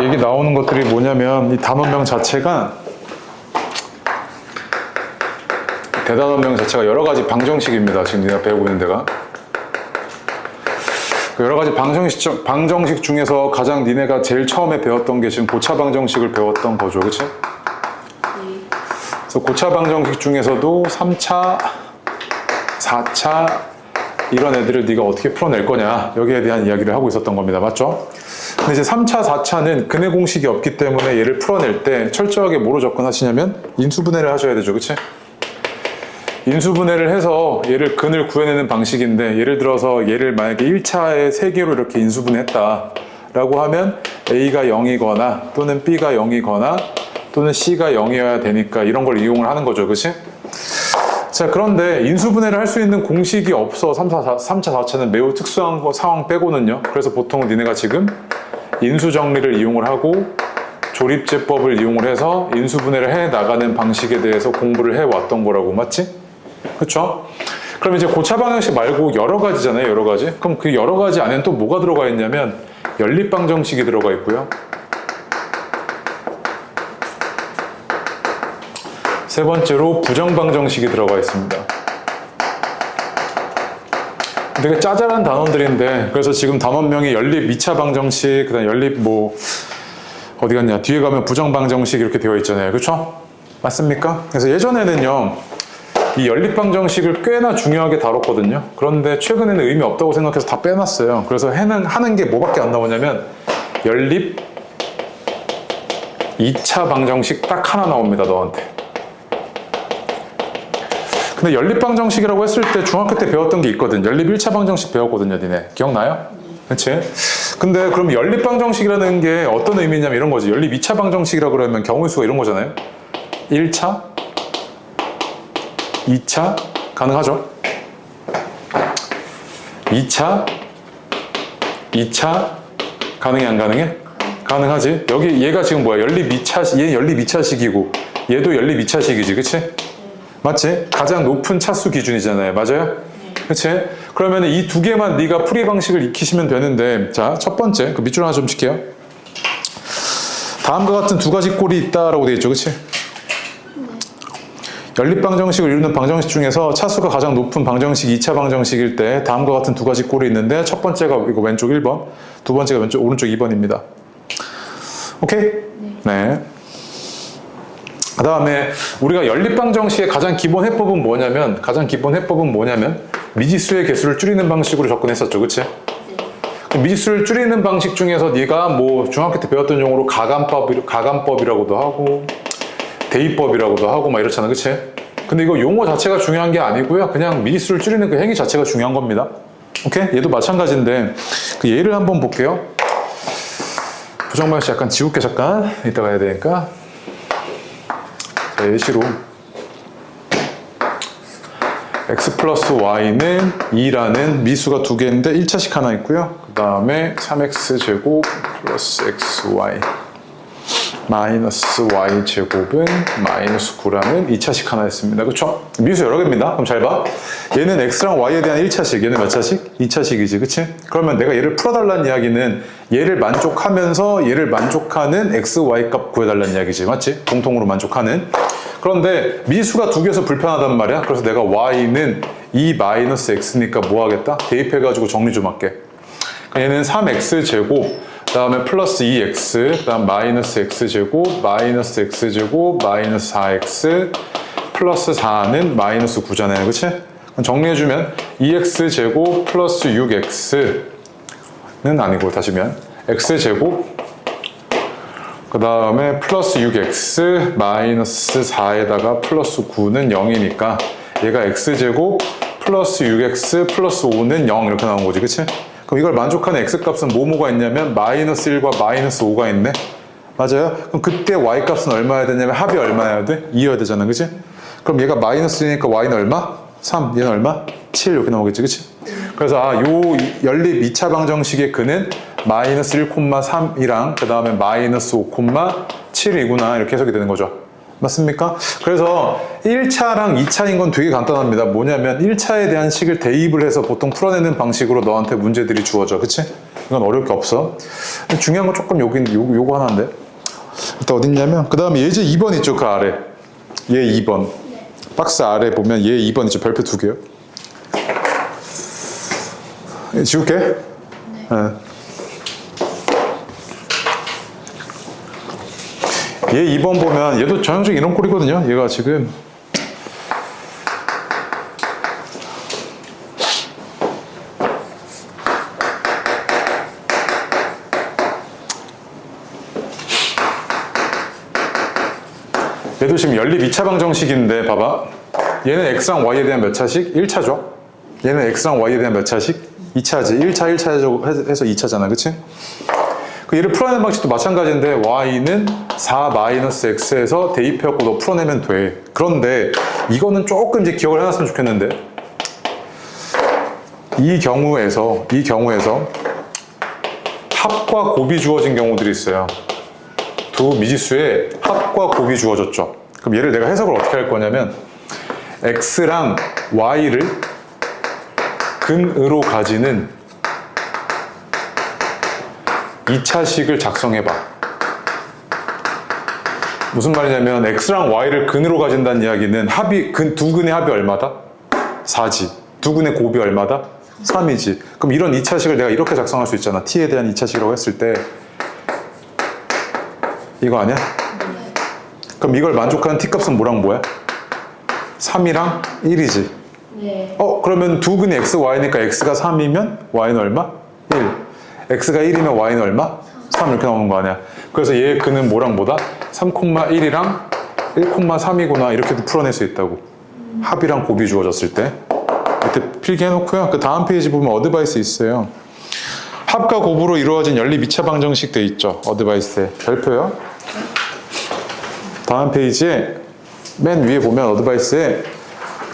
이게 나오는 것들이 뭐냐면 이 단원명 자체가 대단원명 자체가 여러 가지 방정식입니다. 지금 내가 배우고 있는 데가 여러 가지 방정식 중에서 가장 니네가 제일 처음에 배웠던 게 지금 고차 방정식을 배웠던 거죠, 그치? 그래서 고차 방정식 중에서도 3차, 4차 이런 애들을 네가 어떻게 풀어낼 거냐 여기에 대한 이야기를 하고 있었던 겁니다. 맞죠? 근데 이제 3차, 4차는 근해 공식이 없기 때문에 얘를 풀어낼 때 철저하게 뭐로 접근하시냐면 인수분해를 하셔야 되죠, 그치? 인수분해를 해서 얘를 근을 구해내는 방식인데 예를 들어서 얘를 만약에 1차에 3개로 이렇게 인수분해했다 라고 하면 A가 0이거나 또는 B가 0이거나 또는 C가 0이어야 되니까 이런 걸 이용을 하는 거죠, 그치? 자, 그런데 인수분해를 할 수 있는 공식이 없어 3차, 4차는 매우 특수한 상황 빼고는요. 그래서 보통은 니네가 지금 인수정리를 이용을 하고 조립제법을 이용을 해서 인수분해를 해나가는 방식에 대해서 공부를 해왔던 거라고, 맞지? 그쵸? 그럼 이제 고차 방정식 말고 여러 가지잖아요, 여러 가지. 그럼 그 여러 가지 안에는 또 뭐가 들어가 있냐면 연립방정식이 들어가 있고요. 세 번째로 부정방정식이 들어가 있습니다. 되게 짜잘한 단원들인데 그래서 지금 단원명이 연립 2차 방정식, 그 다음 연립 어디 갔냐, 뒤에 가면 부정방정식 이렇게 되어 있잖아요, 그쵸? 맞습니까? 그래서 예전에는요 이 연립방정식을 꽤나 중요하게 다뤘거든요. 그런데 최근에는 의미 없다고 생각해서 다 빼놨어요. 그래서 하는 게 뭐밖에 안 나오냐면 연립 2차 방정식 딱 하나 나옵니다, 너한테. 근데 연립방정식이라고 했을 때 중학교 때 배웠던 게 있거든. 연립 1차 방정식 배웠거든요, 니네. 기억나요? 그치? 근데 그럼 연립방정식이라는 게 어떤 의미냐면 이런 거지. 연립 2차 방정식이라고 그러면 경우의 수가 이런 거잖아요. 1차, 2차 가능하죠? 2차 가능해, 안 가능해? 가능하지? 여기 얘가 지금 뭐야? 연립 2차, 얘 연립 2차식이고 얘도 연립 2차식이지, 그치? 맞지? 가장 높은 차수 기준이잖아요. 맞아요? 그치? 그러면 이 두 개만 네가 풀이 방식을 익히시면 되는데, 자, 첫 번째, 그 밑줄 하나 좀 칠게요. 다음과 같은 두 가지 꼴이 있다라고 되어 있죠, 그치? 연립 방정식을 이루는 방정식 중에서 차수가 가장 높은 방정식 2차 방정식일 때 다음과 같은 두 가지 꼴이 있는데 첫 번째가 이거 왼쪽 1번, 두 번째가 오른쪽 2번입니다. 오케이? 네. 그 다음에 우리가 연립방정식의 가장 기본 해법은 뭐냐면 미지수의 개수를 줄이는 방식으로 접근했었죠, 그치? 미지수를 줄이는 방식 중에서 네가 뭐 중학교 때 배웠던 용어로 가감법이라고도 하고 대입법이라고도 하고 막 이렇잖아, 그치? 근데 이거 용어 자체가 중요한 게 아니고요, 그냥 미지수를 줄이는 그 행위 자체가 중요한 겁니다. 오케이? 얘도 마찬가지인데 그 예를 한번 볼게요. 부정방식 약간 지울게, 잠깐 이따가 해야 되니까. 자, 예시로 x 플러스 y는 2라는 미수가 두 개인데 1차식 하나 있고요. 그 다음에 3x 제곱 플러스 xy 마이너스 y 제곱은 마이너스 9라는 2차식 하나 있습니다. 그쵸? 미수 여러 개입니다. 그럼 잘 봐. 얘는 x랑 y에 대한 1차식, 얘는 몇 차식? 2차식이지, 그치? 그러면 내가 얘를 풀어달라는 이야기는 얘를 만족하면서 얘를 만족하는 x, y 값 구해달라는 이야기지, 맞지? 공통으로 만족하는. 그런데 미수가 두 개여서 불편하단 말이야. 그래서 내가 y는 2 마이너스 x니까 뭐 하겠다? 대입해가지고 정리 좀 할게. 얘는 3x 제곱, 그 다음에 플러스 2x, 그 다음 마이너스 x제곱, 마이너스 x제곱, 마이너스 4x, 플러스 4는 마이너스 9잖아요, 그치? 정리해주면 2x제곱 플러스 6x는 아니고 다시면 x제곱, 그 다음에 플러스 6x 마이너스 4에다가 플러스 9는 0이니까 얘가 x제곱 플러스 6x 플러스 5는 0 이렇게 나온 거지, 그치? 그럼 이걸 만족하는 x값은 뭐가 있냐면 마이너스 1과 마이너스 5가 있네. 맞아요? 그럼 그때 y값은 얼마여야 되냐면 합이 얼마여야 돼? 2여야 되잖아, 그치? 그럼 얘가 마이너스 1이니까 y는 얼마? 3. 얘는 얼마? 7 이렇게 나오겠지, 그치? 그래서 요 연립 2차 방정식의 근은 마이너스 1,3이랑 그 다음에 마이너스 5,7이구나 이렇게 해석이 되는 거죠. 맞습니까? 그래서 1차랑 2차인 건 되게 간단합니다. 뭐냐면 1차에 대한 식을 대입을 해서 보통 풀어내는 방식으로 너한테 문제들이 주어져. 그치? 이건 어려울 게 없어. 중요한 건 조금 요거 하나인데. 일단 어딨냐면 그 다음에 예제 2번 있죠. 그 아래. 얘 2번. 박스 아래 보면 얘 2번 있죠. 별표 2개요. 지울게. 네. 얘 2번 보면 얘도 전형적인 이런 꼴이거든요. 얘가 지금 얘도 지금 연립 2차 방정식인데 봐봐. 얘는 x랑 y에 대한 몇 차식? 1차죠. 얘는 x랑 y에 대한 몇 차식? 2차지. 1차 해서 2차잖아. 그치? 얘를 풀어내는 방식도 마찬가지인데 y는 4-x에서 대입해갖고 너 풀어내면 돼. 그런데 이거는 조금 이제 기억을 해놨으면 좋겠는데 이 경우에서 합과 곱이 주어진 경우들이 있어요. 두 미지수에 합과 곱이 주어졌죠. 그럼 얘를 내가 해석을 어떻게 할 거냐면 x랑 y를 근으로 가지는 2차식을 작성해봐. 무슨 말이냐면 x랑 y를 근으로 가진다는 이야기는 두 근의 합이 얼마다? 4지. 두 근의 곱이 얼마다? 3이지. 그럼 이런 2차식을 내가 이렇게 작성할 수 있잖아. t에 대한 2차식이라고 했을 때 이거 아니야? 네. 그럼 이걸 만족하는 t값은 뭐랑 뭐야? 3이랑 1이지. 네. 그러면 두 근이 x, y니까 x가 3이면 y는 얼마? 1. x가 1이면 y는 얼마? 3 이렇게 나오는 거 아니야. 그래서 얘의 근은 뭐랑 뭐다? 3,1이랑 1,3이구나 이렇게도 풀어낼 수 있다고. 합이랑 곱이 주어졌을 때. 이때 필기해놓고요. 그 다음 페이지 보면 어드바이스 있어요. 합과 곱으로 이루어진 연립 2차 방정식 돼 있죠. 어드바이스에. 별표요. 다음 페이지에 맨 위에 보면 어드바이스에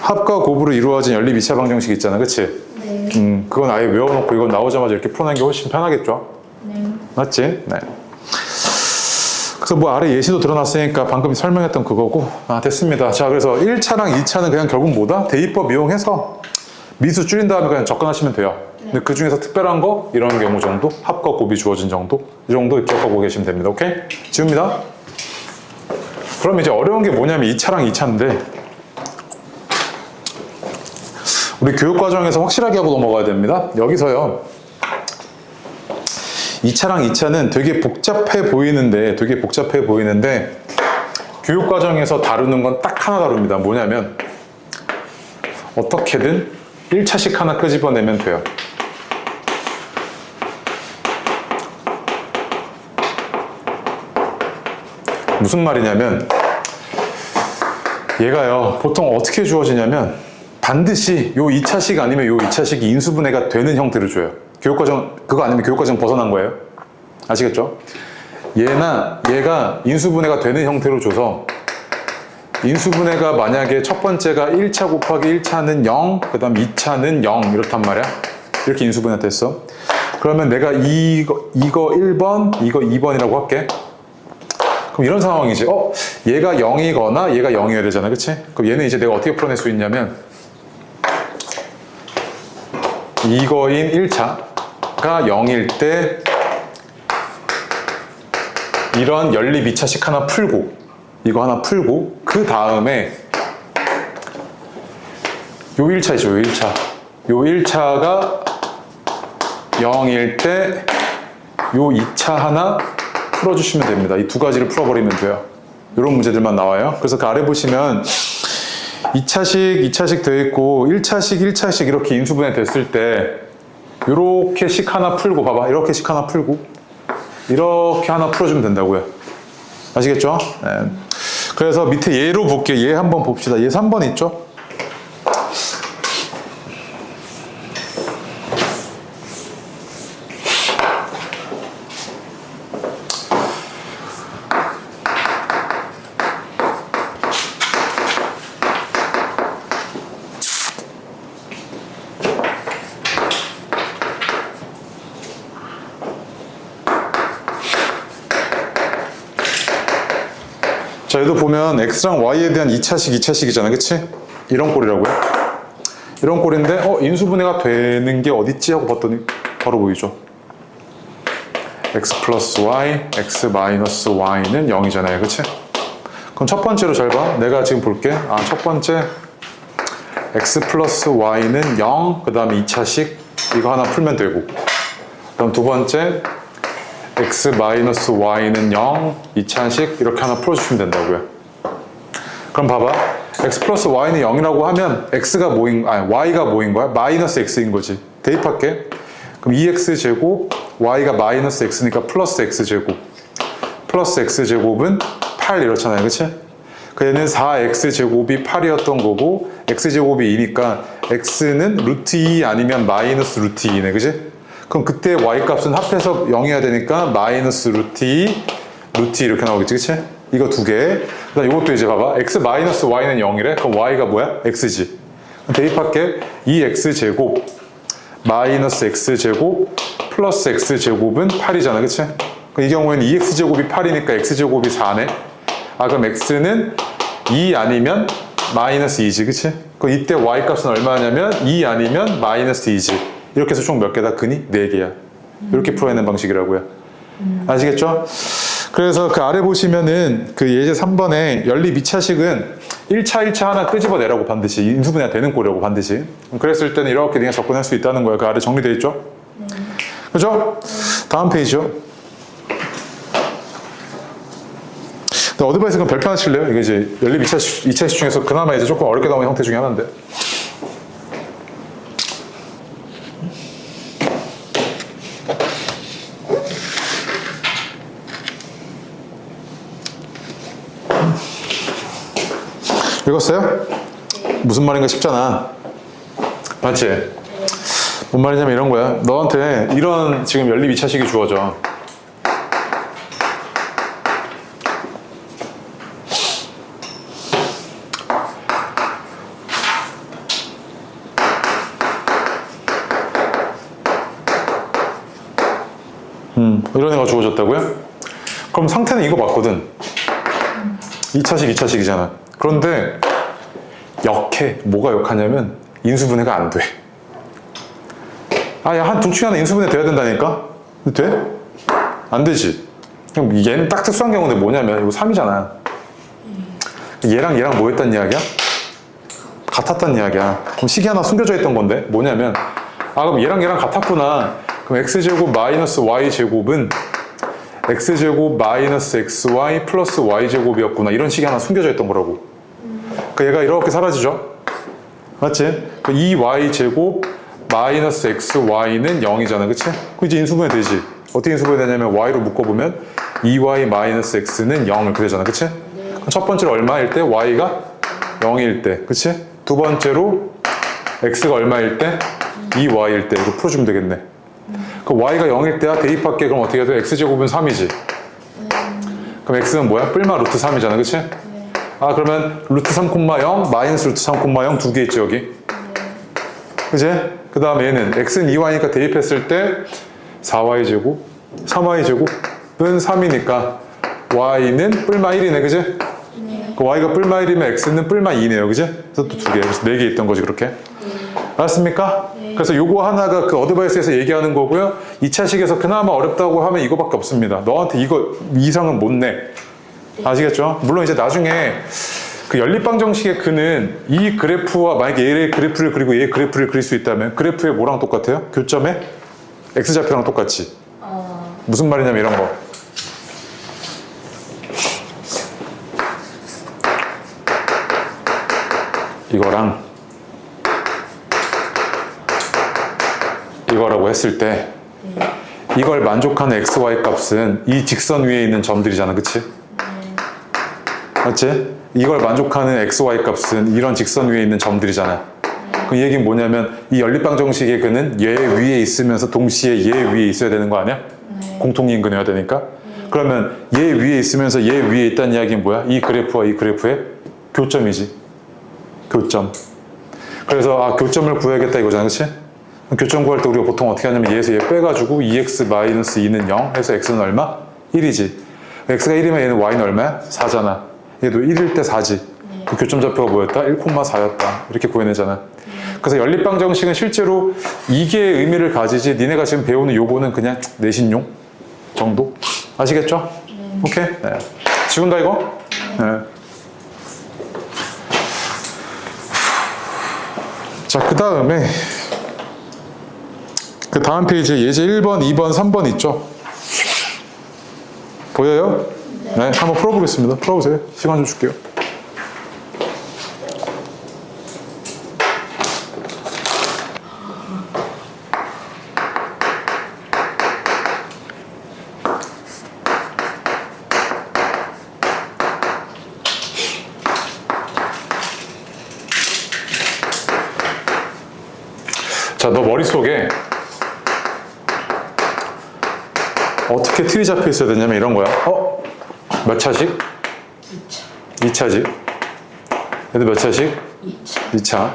합과 곱으로 이루어진 연립 2차 방정식 있잖아. 그치? 네. 그건 아예 외워놓고 이건 나오자마자 이렇게 풀어내는 게 훨씬 편하겠죠? 네. 맞지? 네. 그래서 뭐 아래 예시도 드러났으니까 방금 설명했던 그거고. 됐습니다. 자, 그래서 1차랑 2차는 그냥 결국 뭐다? 대입법 이용해서 미수 줄인 다음에 그냥 접근하시면 돼요. 근데 그 중에서 특별한 거 이런 경우 정도, 합과 곱이 주어진 정도, 이 정도 기억하고 계시면 됩니다. 오케이? 지웁니다. 그럼 이제 어려운 게 뭐냐면 2차랑 2차인데 우리 교육과정에서 확실하게 하고 넘어가야 됩니다. 여기서요. 2차랑 2차는 되게 복잡해 보이는데 교육과정에서 다루는 건 딱 하나 다룹니다. 뭐냐면 어떻게든 1차식 하나 끄집어내면 돼요. 무슨 말이냐면 얘가요. 보통 어떻게 주어지냐면 반드시 요 2차식 아니면 요 2차식이 인수분해가 되는 형태를 줘요. 교육과정 그거 아니면 교육과정 벗어난 거예요. 아시겠죠? 얘가 인수분해가 되는 형태로 줘서 인수분해가 만약에 첫 번째가 1차 곱하기 1차는 0, 그 다음 2차는 0 이렇단 말이야. 이렇게 인수분해 됐어. 그러면 내가 이거 1번, 이거 2번이라고 할게. 그럼 이런 상황이지. 얘가 0이거나 얘가 0이어야 되잖아. 그치? 그럼 얘는 이제 내가 어떻게 풀어낼 수 있냐면 이거인 1차가 0일 때 이런 연립 2차식 하나 풀고 이거 하나 풀고 그 다음에 요 1차이죠. 요 1차. 요 1차가 0일 때 요 2차 하나 풀어주시면 됩니다. 이 두 가지를 풀어버리면 돼요. 이런 문제들만 나와요. 그래서 그 아래 보시면 2차식 되어 있고 1차식 이렇게 인수분해 됐을 때 이렇게 식 하나 풀고 봐봐. 이렇게 식 하나 풀고 이렇게 하나 풀어주면 된다고요. 아시겠죠? 네. 그래서 밑에 얘로 볼게요. 얘 한번 봅시다. 얘 3번 있죠? 자, 얘도 보면 x랑 y에 대한 2차식이잖아, 그치? 이런 꼴이라고요. 이런 꼴인데 인수분해가 되는 게 어딨지? 하고 봤더니 바로 보이죠. x 플러스 y, x 마이너스 y는 0이잖아요, 그치? 그럼 첫 번째로 잘 봐. 내가 지금 볼게. 첫 번째 x 플러스 y는 0, 그 다음에 2차식 이거 하나 풀면 되고, 그럼 두 번째 x 마이너스 y는 0, 2차식 이렇게 하나 풀어주시면 된다고요. 그럼 봐봐. x 플러스 y는 0이라고 하면 x가 뭐인, y가 뭐인 거야? 마이너스 x인 거지. 대입할게. 그럼 2x 제곱, y가 마이너스 x니까 플러스 x 제곱. 플러스 x 제곱은 8 이렇잖아요, 그치? 그 얘는 4x 제곱이 8이었던 거고 x 제곱이 2니까 x는 루트 2 아니면 마이너스 루트 2네, 그치? 그럼 그때 y 값은 합해서 0이어야 되니까 마이너스 루트 2, 루트 2 이렇게 나오겠지, 그치? 이거 두 개. 그다음 이것도 이제 봐봐. x 마이너스 y는 0이래. 그럼 y가 뭐야? x지. 대입할게. 2x 제곱 마이너스 x 제곱 플러스 x 제곱은 8이잖아, 그치? 이 경우에는 2x 제곱이 8이니까 x 제곱이 4네. 그럼 x는 2 아니면 마이너스 2지, 그치? 그럼 이때 y 값은 얼마냐면 2 아니면 마이너스 2지. 이렇게 해서 총 몇 개다 크니? 4개야. 이렇게 풀어내는 방식이라고요. 아시겠죠? 그래서 그 아래 보시면은 그 예제 3번에 연립 2차식은 1차 하나 끄집어내라고 반드시 인수분해가 되는 꼴이라고 반드시. 그랬을 때는 이렇게 그냥 접근할 수 있다는 거예요. 그 아래 정리되어 있죠? 그죠? 다음 페이지요. 어드바이스 그럼 별표 하나 칠래요? 이게 이제 연립 2차식 중에서 그나마 이제 조금 어렵게 나오는 형태 중에 하나인데. 읽었어요? 무슨 말인가 싶잖아. 맞지? 뭔 말이냐면 이런 거야. 너한테 이런 지금 연립 2차식이 주어져. 이런 애가 주어졌다고요? 그럼 상태는 이거 맞거든. 2차식이잖아. 그런데 역해. 뭐가 역하냐면 인수분해가 안 돼. 야, 한 둘 중에 하나 인수분해 돼야 된다니까? 돼? 안 되지. 그럼 얘는 딱 특수한 경우인데 뭐냐면 이거 3이잖아. 얘랑 뭐 했단 이야기야? 같았단 이야기야. 그럼 식이 하나 숨겨져 있던 건데 뭐냐면 그럼 얘랑 같았구나. 그럼 x제곱 마이너스 y제곱은 x제곱 마이너스 xy 플러스 y제곱이었구나. 이런 식이 하나 숨겨져 있던 거라고. 그러니까 얘가 이렇게 사라지죠? 맞지? 그 2y제곱 마이너스 xy는 0이잖아, 그치? 그 이제 인수분해 되지. 어떻게 인수분해 되냐면 y로 묶어보면 2y 마이너스 x는 0 이렇게 되잖아, 그치? 그럼 첫 번째로 얼마일 때? y가 0일 때, 그치? 두 번째로 x가 얼마일 때? 2y일 때. 이거 풀어주면 되겠네. 그 y가 0일 때야 대입할게. 그럼 어떻게 돼? x제곱은 3이지. 그럼 x는 뭐야? 뿔마 루트 3이잖아, 그치? 그러면 루트 3,0 마이너스 루트 3,0 두 개 있지 여기. 그치? 그 다음에 얘는 x는 2y니까 대입했을 때 4y제곱 3y제곱은 3이니까 y는 뿔마 1이네, 그치? 그 y가 뿔마 1이면 x는 뿔마 2네요, 그치? 그래서 또 두 개, 그래서 4개 있던 거지 그렇게. 알았습니까? 그래서 요거 하나가 그 어드바이스에서 얘기하는 거고요. 2차식에서 그나마 어렵다고 하면 이거밖에 없습니다. 너한테 이거 이상은 못 내. 아시겠죠? 물론 이제 나중에 그 연립방정식의 근은 이 그래프와 만약에 얘의 그래프를 그리고 얘의 그래프를 그릴 수 있다면 그래프에 뭐랑 똑같아요? 교점에 x좌표랑 똑같이. 무슨 말이냐면 이런 거. 이거라고 했을 때 이걸 만족하는 xy 값은 이 직선 위에 있는 점들이잖아, 그치? 맞지? 이걸 만족하는 xy 값은 이런 직선 위에 있는 점들이잖아. 그 얘기는 뭐냐면 이 연립방정식의 근은 얘 위에 있으면서 동시에 얘 위에 있어야 되는 거 아니야? 공통인 근이어야 되니까. 그러면 얘 위에 있으면서 얘 위에 있다는 이야기는 뭐야? 이 그래프와 이 그래프의 교점이지. 교점. 그래서 교점을 구해야겠다 이거잖아, 그치? 교점 구할 때 우리가 보통 어떻게 하냐면 얘에서 얘 빼가지고 2x-2는 0 해서 x는 얼마? 1이지. x가 1이면 얘는 y는 얼마야? 4잖아. 얘도 1일 때 4지. 그 교점좌표가 뭐였다? 1,4였다. 이렇게 구해내잖아. 그래서 연립방정식은 실제로 이게 의미를 가지지 니네가 지금 배우는 요거는 그냥 내신용 정도? 아시겠죠? 오케이? 네. 지운다 이거? 네. 자, 그 다음에 그 다음 페이지에 예제 1번, 2번, 3번 있죠? 보여요? 네, 한번 풀어보겠습니다. 풀어보세요. 시간 좀 줄게요. 자, 너 머릿속에 어떻게 틀이 잡혀 있어야 되냐면 이런 거야. 몇 차식? 2차. 2차지. 얘도 몇 차식? 2차. 2차.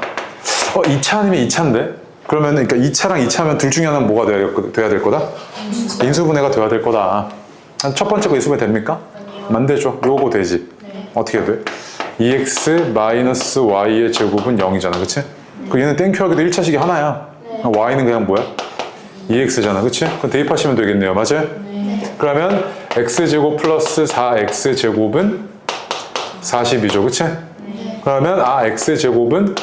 2차 아니면 2차인데? 그러면 그러니까 2차랑 2차면 둘 중에 하나는 뭐가 돼야 될 거다? 인수분해가 돼야 될 거다. 첫 번째 거 인수분해 됩니까? 아니요. 안 되죠. 요거 되지. 네. 어떻게 돼? 2x-y의 제곱은 0이잖아. 그치? 그 얘는 땡큐하기도 1차식이 하나야. y는 그냥 뭐야? 2x잖아. 그치? 그럼 대입하시면 되겠네요. 맞아요? 네. 그러면 x제곱 플러스 4x제곱은 40이죠. 그치? 네. 그러면 x제곱은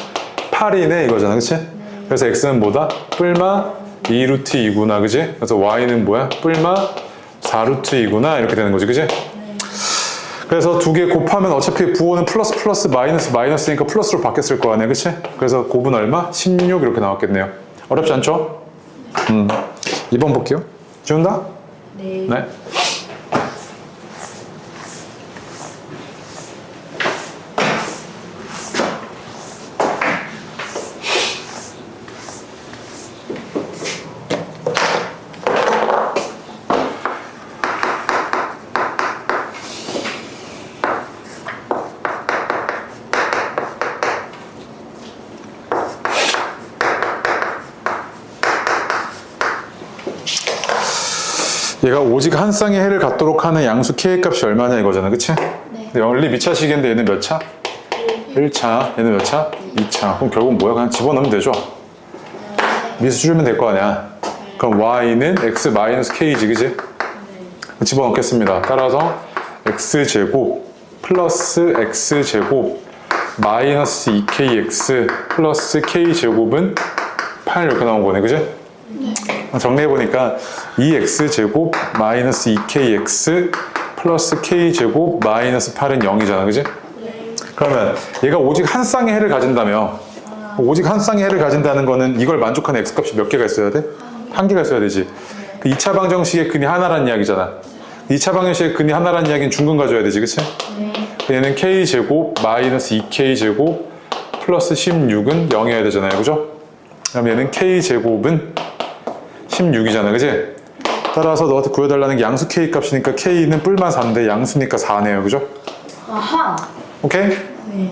8이네 이거잖아. 그치? 그래서 x는 뭐다? 뿔마 2루트 2구나. 그치? 그래서 y는 뭐야? 뿔마 4루트 2구나. 이렇게 되는 거지. 그치? 그래서 두 개 곱하면 어차피 부호는 플러스 플러스 마이너스 마이너스니까 플러스로 바뀌었을 거 아니야. 그치? 그래서 곱은 얼마? 16 이렇게 나왔겠네요. 어렵지 않죠? 2번 볼게요. 지운다? 네. 네. 얘가 오직 한 쌍의 해를 갖도록 하는 양수 K의 값이 얼마냐 이거잖아. 그치? 네. 연립 2차식인데 얘는 몇 차? 1차. 얘는 몇 차? 2차. 그럼 결국 뭐야? 그냥 집어넣으면 되죠. 미수 줄이면 될 거 아니야. 그럼 y는 x-k지. 그치? 집어넣겠습니다. 따라서 x제곱 플러스 x제곱 마이너스 2kx 플러스 k제곱은 8 이렇게 나온 거네. 그치? 정리해보니까 2x제곱 마이너스 2kx 플러스 k제곱 마이너스 8은 0이잖아. 그지? 그러면 얘가 오직 한 쌍의 해를 가진다며 오직 한 쌍의 해를 가진다는 거는 이걸 만족하는 x값이 몇 개가 있어야 돼? 한 개가 있어야 되지. 그 2차 방정식의 근이 하나란 이야기잖아. 2차 방정식의 근이 하나란 이야기는 중근 가져야 되지. 그치? 얘는 k제곱 마이너스 2k제곱 플러스 16은 0이어야 되잖아요. 그죠? 그럼 얘는 k제곱은 16이잖아. 그지? 따라서 너한테 구해달라는 게 양수 K 값이니까 K는 뿔만 4인데 양수니까 4네요. 그죠? 아하. 오케이? 네.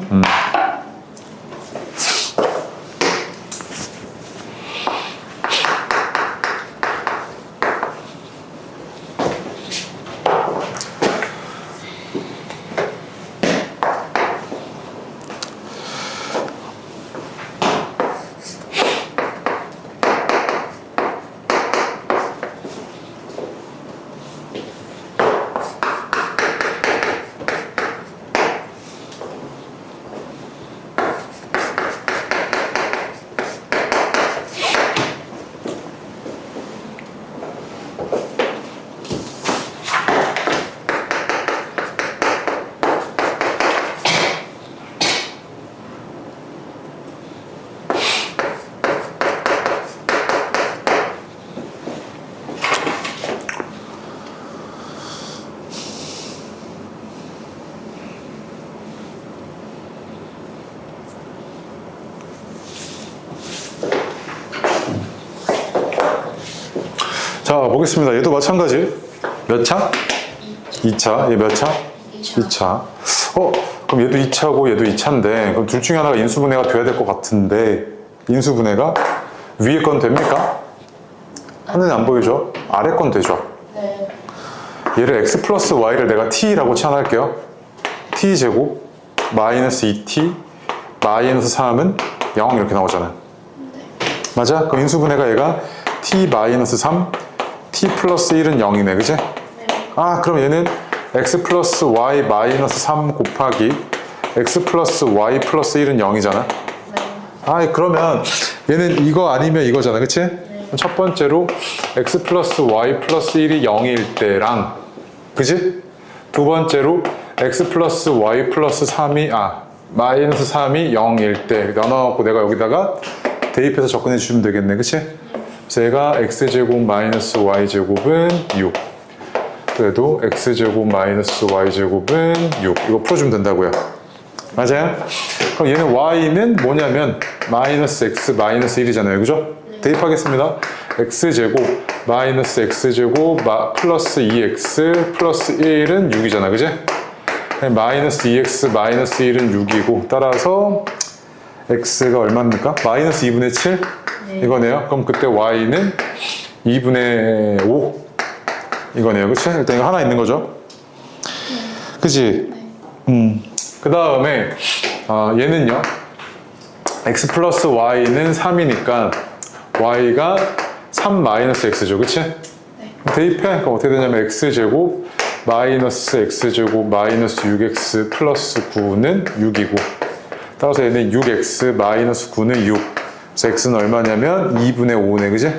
자, 보겠습니다. 얘도 마찬가지. 몇 차? 2차. 얘 몇 차? 2차. 그럼 얘도 2차고 얘도 2차인데 그럼 둘 중에 하나가 인수분해가 돼야 될 것 같은데 인수분해가 위에 건 됩니까? 하늘에 안 보이죠? 아래 건 되죠? 네. 얘를 x 플러스 y를 내가 t라고 치환할게요. t제곱 마이너스 2t 마이너스 3은 0 이렇게 나오잖아. 맞아? 그 인수분해가 얘가 t 마이너스 3 t 플러스 1은 0이네, 그치? 아, 그럼 얘는 x 플러스 y 마이너스 3 곱하기 x 플러스 y 플러스 1은 0이잖아. 아, 그러면 얘는 이거 아니면 이거잖아, 그치? 첫 번째로 x 플러스 y 플러스 1이 0일 때랑, 그치? 두 번째로 x 플러스 y 플러스 3이 마이너스 3이 0일 때 나눠갖고 내가 여기다가 대입해서 접근해 주시면 되겠네, 그치? 그래서 얘가 x제곱 마이너스 y제곱은 6, 그래도 x제곱 마이너스 y제곱은 6 이거 풀어주면 된다고요. 맞아요? 그럼 얘는 y는 뭐냐면 마이너스 x 마이너스 1이잖아요, 그죠? 대입하겠습니다. x제곱 마이너스 x제곱 플러스 2x 플러스 1은 6이잖아, 그지? 마이너스 2x 마이너스 1은 6이고 따라서 x가 얼마입니까? 마이너스 2분의 7? 이거네요. 그럼 그때 y는 2분의 5 이거네요, 그치? 일단 이거 하나 있는 거죠. 그치? 그 다음에 얘는요 x 플러스 y는 3이니까 y가 3 마이너스 x죠, 그치? 대입해. 그럼 어떻게 되냐면 x제곱 마이너스 x제곱 마이너스 6x 플러스 9는 6이고 따라서 얘는 6x 마이너스 9는 6. 그래서 x는 얼마냐면 2분의 5네, 그지?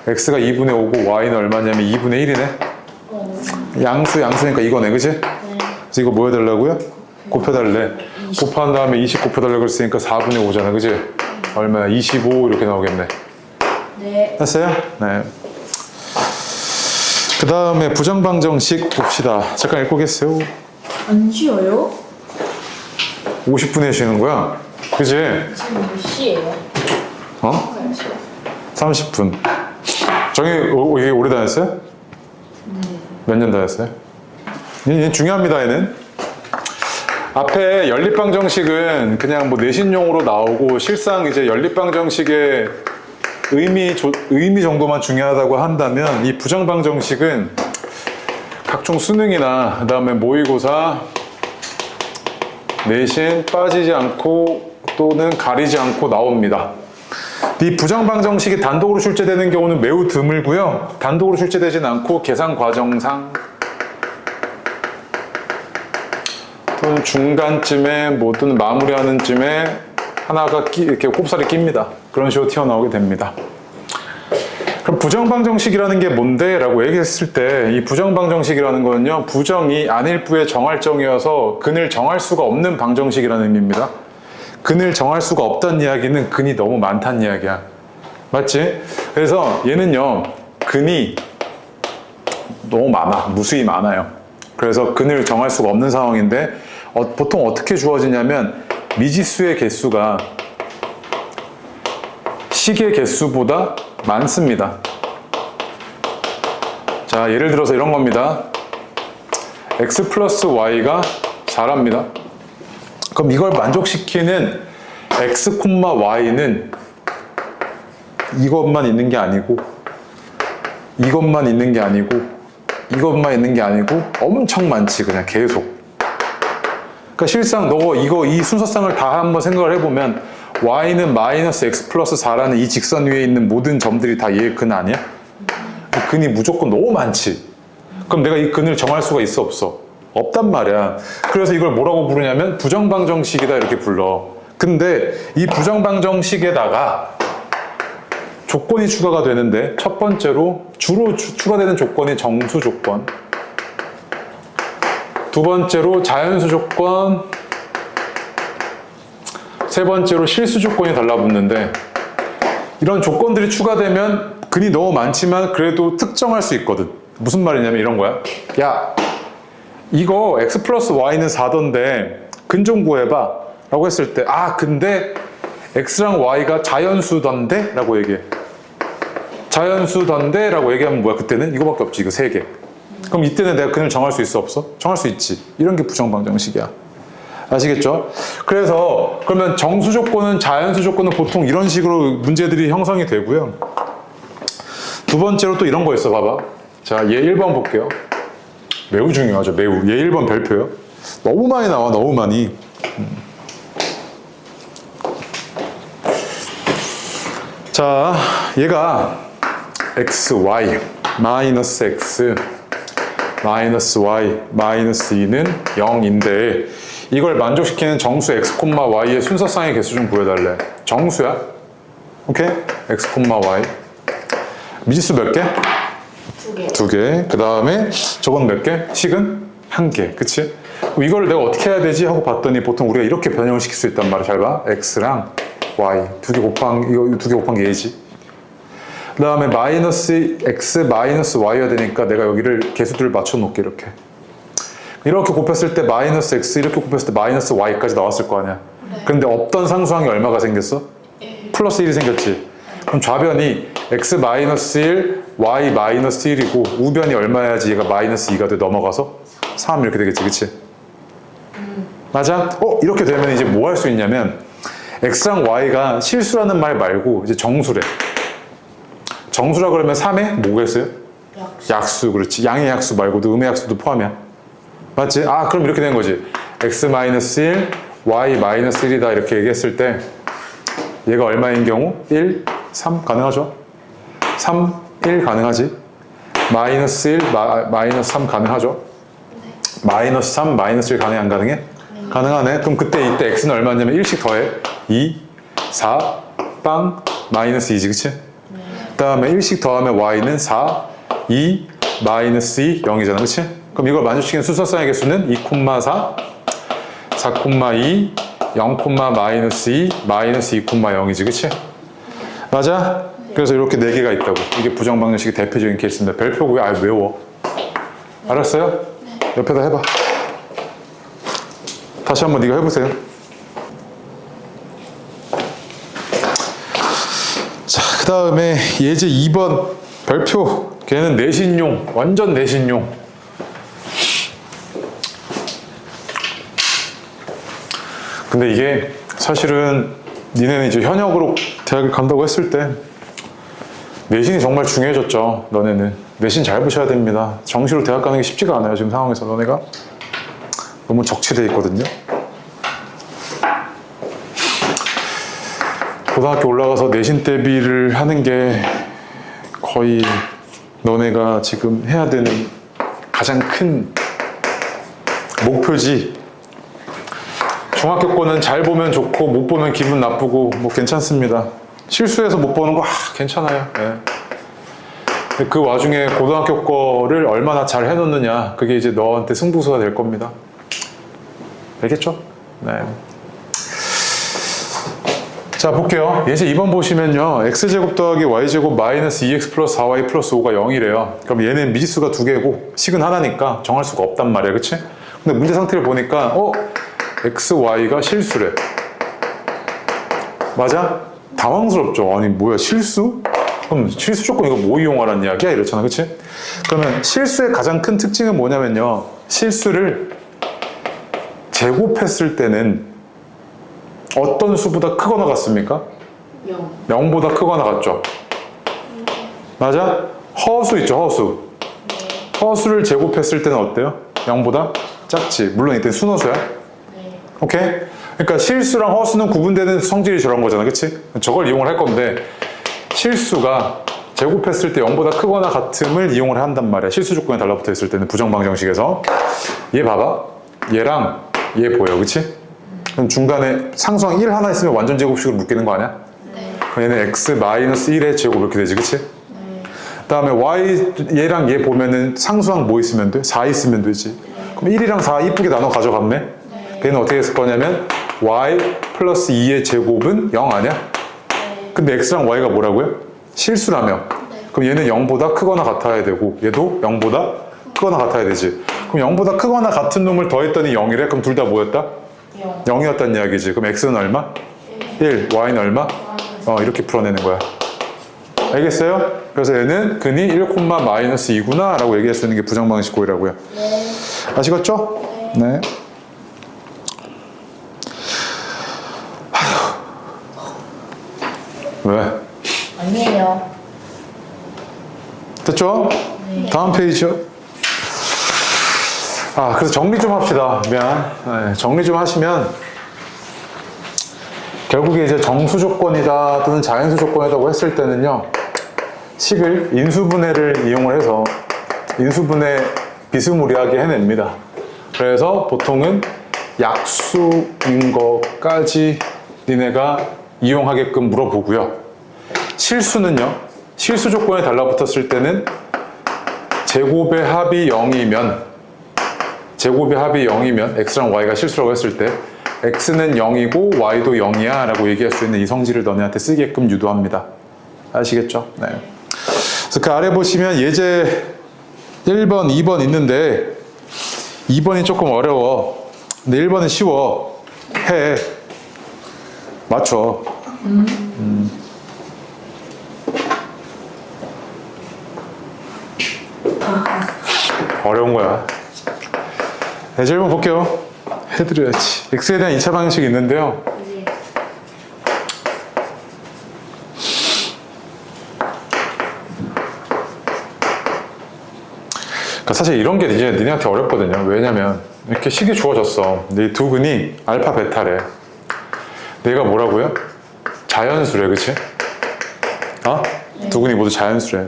x가 2분의 5고 y는 얼마냐면 2분의 1이네. 양수니까 이거네, 그지? 그래서 이거 뭐 해달라고요? 곱해달래. 곱한 다음에 20 곱해달라고 했으니까 4분의 5잖아, 그지? 얼마야? 25 이렇게 나오겠네. 네. 됐어요? 네. 그 다음에 부정방정식 봅시다. 잠깐 읽고 계세요. 안 쉬어요? 50분에 쉬는 거야. 그지? 지금 몇 시예요? 어? 30분. 정희 이게 오래 다녔어요? 몇 년 다녔어요? 얘 중요합니다, 얘는. 앞에 연립방정식은 그냥 뭐 내신용으로 나오고 실상 이제 연립방정식의 의미 정도만 중요하다고 한다면 이 부정방정식은 각종 수능이나 그 다음에 모의고사 내신 빠지지 않고 또는 가리지 않고 나옵니다. 이 부정방정식이 단독으로 출제되는 경우는 매우 드물고요. 단독으로 출제되진 않고 계산 과정상 또는 중간쯤에 또는 마무리하는 쯤에 하나가 이렇게 꼽살이 낍니다. 그런 식으로 튀어나오게 됩니다. 그럼 부정방정식이라는 게 뭔데? 라고 얘기했을 때 이 부정방정식이라는 거는요, 부정이 안일부의 정할정이어서 근을 정할 수가 없는 방정식이라는 의미입니다. 근을 정할 수가 없다는 이야기는 근이 너무 많다는 이야기야. 맞지? 그래서 얘는요, 근이 너무 많아. 무수히 많아요. 그래서 근을 정할 수가 없는 상황인데 보통 어떻게 주어지냐면 미지수의 개수가 식의 개수보다 많습니다. 자, 예를 들어서 이런 겁니다. x 플러스 y가 4랍니다. 그럼 이걸 만족시키는 x, y는 이것만 있는 게 아니고 이것만 있는 게 아니고 이것만 있는 게 아니고 엄청 많지, 그냥 계속. 그러니까 실상 너 이 순서상을 다 한번 생각을 해보면 y는 마이너스 x 플러스 4라는 이 직선 위에 있는 모든 점들이 다 얘의 근 아니야? 그 근이 무조건 너무 많지. 그럼 내가 이 근을 정할 수가 있어, 없어? 없단 말이야. 그래서 이걸 뭐라고 부르냐면 부정방정식이다 이렇게 불러. 근데 이 부정방정식에다가 조건이 추가가 되는데 첫 번째로 주로 추가되는 조건이 정수 조건, 두 번째로 자연수 조건, 세 번째로 실수 조건이 달라붙는데 이런 조건들이 추가되면 근이 너무 많지만 그래도 특정할 수 있거든. 무슨 말이냐면 이런 거야. 야, 이거 x 플러스 y는 4던데 근 좀 구해봐 라고 했을 때 근데 x랑 y가 자연수던데? 라고 얘기해. 자연수던데? 라고 얘기하면 뭐야? 그때는 이거밖에 없지. 이거 3개. 그럼 이때는 내가 근을 정할 수 있어, 없어? 정할 수 있지. 이런 게 부정방정식이야. 아시겠죠? 그래서 그러면 정수 조건은 자연수 조건은 보통 이런 식으로 문제들이 형성이 되고요. 두 번째로 또 이런 거 있어. 봐봐. 자, 얘 1번 볼게요. 매우 중요하죠. 매우. 얘 1번 별표요. 너무 많이 나와, 너무 많이. 자, 얘가 xy 마이너스 x 마이너스 y 마이너스 2는 0인데 이걸 만족시키는 정수 x, y의 순서상의 개수 좀 구해달래. 정수야. 오케이? x, y. 미지수 몇 개? 2개. 2개. 그 다음에 저건 몇 개? 식은? 1개. 그치? 그럼 이걸 내가 어떻게 해야 되지? 하고 봤더니 보통 우리가 이렇게 변형을 시킬 수 있단 말이야. 잘 봐. x랑 y. 2개 곱한, 이거 2개 곱한 게 얘지. 그 다음에 마이너스 x 마이너스 y가 되니까 내가 여기를 개수들을 맞춰 놓을게. 이렇게 곱했을 때 마이너스 x, 이렇게 곱했을 때 마이너스 y까지 나왔을 거 아니야. 네. 근데 없던 상수항이 얼마가 생겼어? 플러스 1이 생겼지. 그럼 좌변이 x 마이너스 1, y 마이너스 1이고 우변이 얼마야지 얘가 마이너스 2가 돼 넘어가서 3 이렇게 되겠지. 그치? 맞아? 이렇게 되면 이제 뭐 할 수 있냐면 x랑 y가 실수라는 말 말고 이제 정수래. 정수라 그러면 3에 뭐겠어요? 약수. 그렇지. 양의 약수 말고도 음의 약수도 포함이야. 맞지? 그럼 이렇게 된 거지. x 마이너스 1, y 마이너스 1이다 이렇게 얘기했을 때 얘가 얼마인 경우? 1, 3 가능하죠? 3, 1 가능하지? 마이너스 1, 마이너스 3 가능하죠? 마이너스 3, 마이너스 1 가능해 안 가능해? 가능하네. 그럼 그때 이때 x는 얼마냐면 1씩 더해. 2, 4, 빵, 마이너스 2지 그치? 그 다음에 1씩 더하면 y는 4, 2, 마이너스 2, 0이잖아 그치? 그럼 이걸 만족시키는 순서상의 개수는 2, 4, 4, 2, 0, 마이너스 2, 마이너스 2, 0이지 그치? 맞아? 그래서 이렇게 4개가 있다고. 이게 부정방정식의 대표적인 케이스입니다. 별표고요. 외워. 알았어요? 옆에다 해봐. 다시 한번 네가 해보세요. 자, 그 다음에 예제 2번 별표. 걔는 내신용, 완전 내신용. 근데 이게 사실은 니네는 이제 현역으로 대학을 간다고 했을 때 내신이 정말 중요해졌죠. 너네는 내신 잘 보셔야 됩니다. 정시로 대학 가는 게 쉽지가 않아요. 지금 상황에서 너네가 너무 적치돼 있거든요. 고등학교 올라가서 내신 대비를 하는 게 거의 너네가 지금 해야 되는 가장 큰 목표지. 중학교 거는 잘 보면 좋고 못 보면 기분 나쁘고 뭐 괜찮습니다. 실수해서 못 보는 거 괜찮아요. 네. 그 와중에 고등학교 거를 얼마나 잘 해놓느냐 그게 이제 너한테 승부수가 될 겁니다. 알겠죠? 네. 자 볼게요. 예제 2번 보시면요. x제곱 더하기 y제곱 마이너스 2x 플러스 4y 플러스 5가 0이래요. 그럼 얘는 미지수가 2개고 식은 하나니까 정할 수가 없단 말이야. 그치? 근데 문제 상태를 보니까 x, y가 실수래. 맞아? 당황스럽죠. 아니 뭐야 실수? 그럼 실수 조건 이거 뭐 이용하라는 이야기야? 이렇잖아. 그치? 그러면 실수의 가장 큰 특징은 뭐냐면요. 실수를 제곱했을 때는 어떤 수보다 크거나 같습니까? 0. 0보다 크거나 같죠? 맞아? 허수 있죠, 허수. 허수를 제곱했을 때는 어때요? 0보다 작지. 물론 이때 순허수야. 오케이? 그러니까 실수랑 허수는 구분되는 성질이 저런 거잖아. 그치? 저걸 이용을 할 건데 실수가 제곱했을 때 0보다 크거나 같음을 이용을 한단 말이야. 실수 조건에 달라붙어 있을 때는 부정방정식에서. 얘 봐봐. 얘랑 얘 보여. 그치? 그럼 중간에 상수항 1 하나 있으면 완전 제곱식으로 묶이는 거 아니야? 네. 그럼 얘는 x 마이너스 1의 제곱 이렇게 되지. 그치? 그 다음에 y 얘랑 얘 보면은 상수항 뭐 있으면 돼? 4 있으면 되지. 그럼 1이랑 4 이쁘게 나눠 가져갔네? 걔는 어떻게 했을 거냐면 y 플러스 2의 제곱은 0 아니야? 근데 x랑 y가 뭐라고요? 실수라며. 그럼 얘는 0보다 크거나 같아야 되고 얘도 0보다 크거나 같아야 되지. 그럼 0보다 크거나 같은 놈을 더했더니 0이래? 그럼 둘 다 뭐였다? 0이었단 이야기지. 그럼 x는 얼마? 1, y는 얼마? 이렇게 풀어내는 거야. 알겠어요? 그래서 얘는 근이 1, 마이너스 2구나 라고 얘기할 수 있는 게 부정방식 고이라고요. 아시겠죠? 네. 왜? 아니에요. 됐죠? 다음 페이지요. 그래서 정리 좀 합시다. 미안. 네, 정리 좀 하시면 결국에 이제 정수 조건이다 또는 자연수 조건이라고 했을 때는요, 식을 인수분해를 이용을 해서 인수분해 비스무리하게 해냅니다. 그래서 보통은 약수인 것까지 니네가 이용하게끔 물어보고요. 실수는요, 실수 조건에 달라붙었을 때는 제곱의 합이 0이면 x랑 y가 실수라고 했을 때 x는 0이고 y도 0이야 라고 얘기할 수 있는 이 성질을 너네한테 쓰게끔 유도합니다. 아시겠죠? 네. 그래서 그 아래 보시면 예제 1번, 2번 있는데 2번이 조금 어려워. 근데 1번은 쉬워. 해. 맞춰. 어려운 거야. 예제 1번 볼게요. 해드려야지. x에 대한 2차 방정식이 있는데요. 네. 그러니까 사실 이런 게 이제 니네한테 어렵거든요. 왜냐면 이렇게 식이 주어졌어. 이 두근이 알파 베타래. 내가 뭐라고요? 자연수래, 그치? 네. 두근이 모두 자연수래.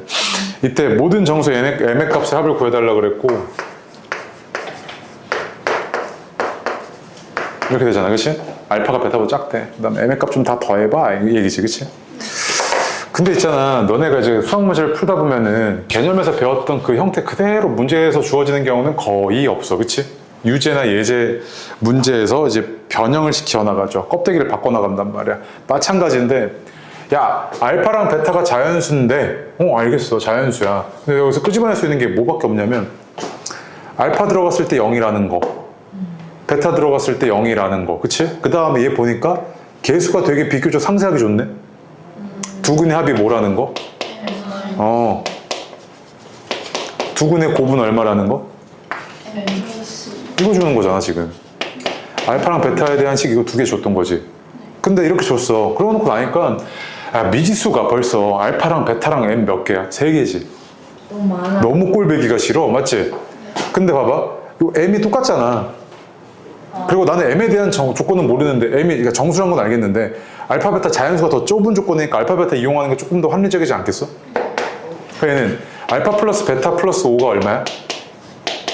이때 모든 정수 m의 값의 합을 구해달라 그랬고 이렇게 되잖아, 그치? 알파가 베타보다 작대. 그 다음에 m의 값 좀 다 더해봐, 이 얘기지, 그치? 근데 있잖아, 너네가 이제 수학 문제를 풀다 보면은 개념에서 배웠던 그 형태 그대로 문제에서 주어지는 경우는 거의 없어, 그치? 유제나 예제 문제에서 이제 변형을 시켜 나가죠. 껍데기를 바꿔 나간단 말이야. 마찬가지인데, 야, 알파랑 베타가 자연수인데, 알겠어, 자연수야. 근데 여기서 끄집어낼 수 있는 게 뭐밖에 없냐면, 알파 들어갔을 때 0이라는 거, 베타 들어갔을 때 0이라는 거, 그치? 그 다음에 얘 보니까 개수가 되게 비교적 상세하게 줬네? 두근의 합이 뭐라는 거? 두근의 곱은 얼마라는 거? 이거 주는 거잖아, 지금. 알파랑 베타에 대한 식 이거 두 개 줬던 거지. 근데 이렇게 줬어. 그러고 놓고 나니까 미지수가 벌써 알파랑 베타랑 m 몇 개야? 3개지. 너무 많아. 너무 꼴배기가 싫어, 맞지? 근데 봐봐, 이거 m이 똑같잖아. 그리고 나는 m에 대한 조건은 모르는데 m이 그러니까 정수란 건 알겠는데 알파 베타 자연수가 더 좁은 조건이니까 알파 베타 이용하는 게 조금 더 합리적이지 않겠어? 얘는 알파 플러스 베타 플러스 5가 얼마야?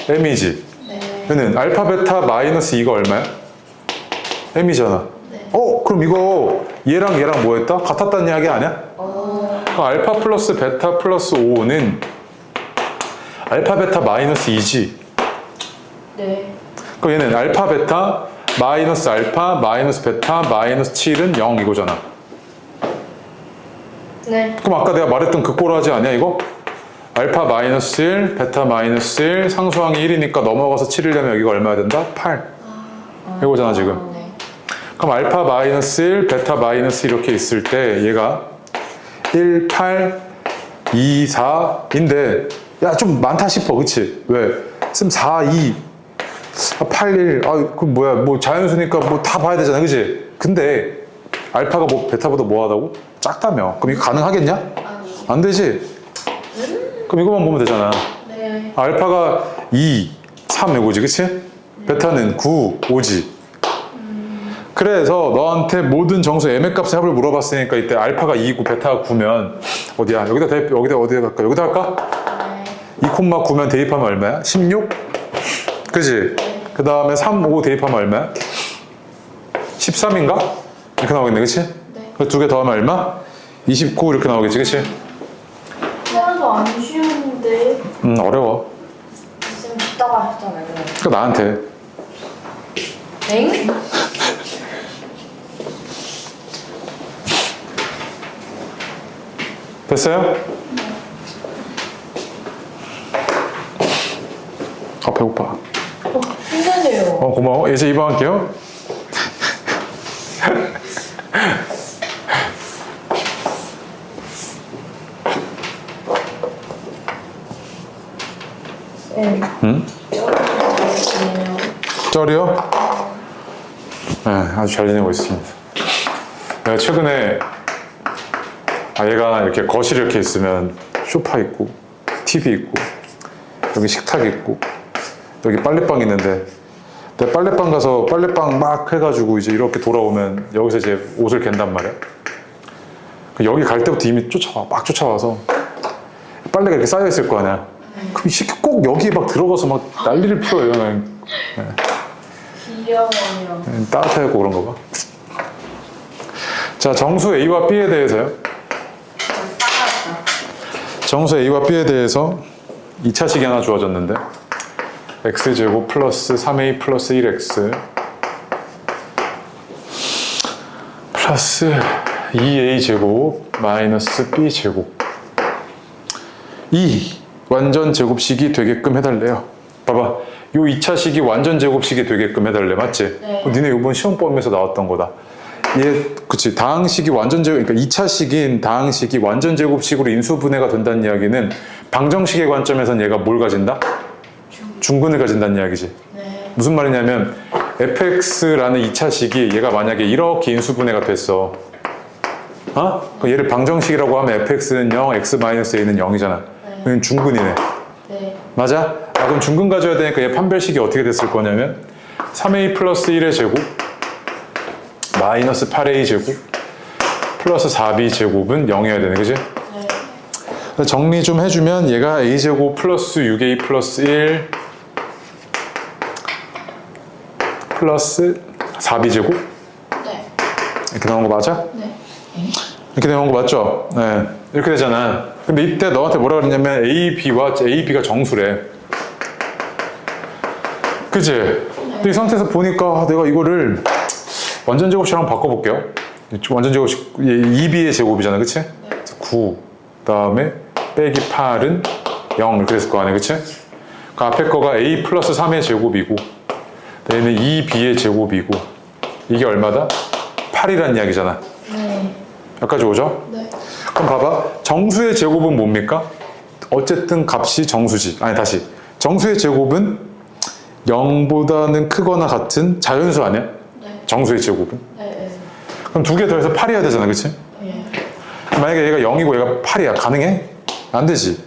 m이지. 네. 얘는 알파 베타 마이너스 2가 얼마야? m이잖아. 네. 그럼 이거 얘랑 얘랑 뭐였다? 같았다는 이야기 아니야? 그럼 알파 플러스 베타 플러스 5는 알파 베타 마이너스 2지. 네. 그럼 얘는 알파 베타 마이너스 알파 마이너스 베타 마이너스 7은 0 이거잖아. 네. 그럼 아까 내가 말했던 그 꼬라지 아니야 이거? 알파 마이너스 1 베타 마이너스 1 상수항이 1이니까 넘어가서 7을 내면 여기가 얼마야 된다? 8 이거잖아 지금. 네. 그럼 알파 마이너스 1 베타 마이너스 이렇게 있을 때 얘가 1 8 2 4인데 야 좀 많다 싶어, 그치? 왜? 쌤 4 2 8, 1, 그 뭐야, 뭐 자연수니까 뭐 다 봐야 되잖아, 그지? 근데 알파가 뭐 베타보다 뭐하다고? 작다며. 그럼 이거 가능하겠냐? 아니. 안 되지? 그럼 이거만 보면 되잖아. 네. 알파가 2, 3 이거지, 그치? 베타는 9, 5지. 그래서 너한테 모든 정수 m의 값의 합을 물어봤으니까 이때 알파가 2고 베타가 9면 어디야? 여기다 어디다 갈까? 여기다 할까? 네. 2,9면 대입하면 얼마야? 16? 그지? 그 다음에 3, 5 대입하면 얼마야? 13인가? 이렇게 나오겠네, 그치? 네. 두 개 더하면 얼마? 29 이렇게 나오겠지, 그치? 하나도 안 쉬운데. 어려워. 쌤 듣다가 하셨잖아요. 그러니까 나한테. 엥? 됐어요? 배고파. 힘드네요. 고마워. 예제 2번 할게요. 쌤. 응? 잘했네요. 쩔이요? 네, 아주 잘 지내고 있습니다. 내가 최근에 얘가 이렇게 거실에 이렇게 있으면 소파 있고 TV 있고 여기 식탁 있고 여기 빨래방 있는데 내 빨래방 가서 빨래방 막 해가지고 이제 이렇게 돌아오면 여기서 이제 옷을 갠단 말이야. 여기 갈 때부터 이미 막 쫓아와서 빨래가 이렇게 쌓여 있을 거 아니야. 그럼 이 새끼 꼭 여기에 막 들어가서 막 난리를 피워요. 귀여워요. 따뜻하고 그런 거 봐. 자, 정수 A와 B에 대해서요. 정수 A와 B에 대해서 2차식이 하나 주어졌는데 x제곱 플러스 3a 플러스 1x 플러스 2a제곱 마이너스 b제곱 이 완전 제곱식이 되게끔 해달래요. 봐봐, 요 2차식이 완전 제곱식이 되게끔 해달래. 맞지? 네. 니네 이번 시험범에서 나왔던 거다. 그치, 다항식이 완전 제곱, 그러니까 2차식인 다항식이 완전 제곱식으로 인수분해가 된다는 이야기는 방정식의 관점에선 얘가 뭘 가진다? 중근을 가진다는 이야기지. 네. 무슨 말이냐면 fx라는 2차식이 얘가 만약에 이렇게 인수분해가 됐어. 그럼 얘를 방정식이라고 하면 fx는 0, x-a는 0이잖아. 그건 중근이네. 네. 맞아? 그럼 중근 가져야 되니까 얘 판별식이 어떻게 됐을 거냐면 3a 플러스 1의 제곱 마이너스 8a 제곱 플러스 4b 제곱은 0이어야 되네, 그지? 네. 정리 좀 해주면 얘가 a 제곱 플러스 6a 플러스 1 플러스 4b 제곱 네. 이렇게 나온 거 맞아? 네. 이렇게 나온 거 맞죠? 네. 이렇게 되잖아. 근데 이때 너한테 뭐라 그랬냐면 AB가 정수래. 그치? 근데 이 상태에서 보니까 내가 이거를 완전 제곱식이랑 바꿔볼게요. 완전 제곱식 2b의 제곱이잖아, 그치? 9 그다음에 빼기 8은 0 이렇게 됐을 거 아니야, 그치? 그 앞에 거가 a 플러스 3의 제곱이고 얘는 2b의 제곱이고 이게 얼마다? 8이란 이야기잖아. 네. 여기까지 오죠? 네. 그럼 봐봐, 정수의 제곱은 뭡니까? 어쨌든 값이 정수지. 아니, 다시, 정수의 제곱은 0보다는 크거나 같은 자연수 아니야? 네. 정수의 제곱은. 네. 그럼 두 개 더해서 8이어야 되잖아, 그치? 네. 만약에 얘가 0이고 얘가 8이야, 가능해? 안 되지.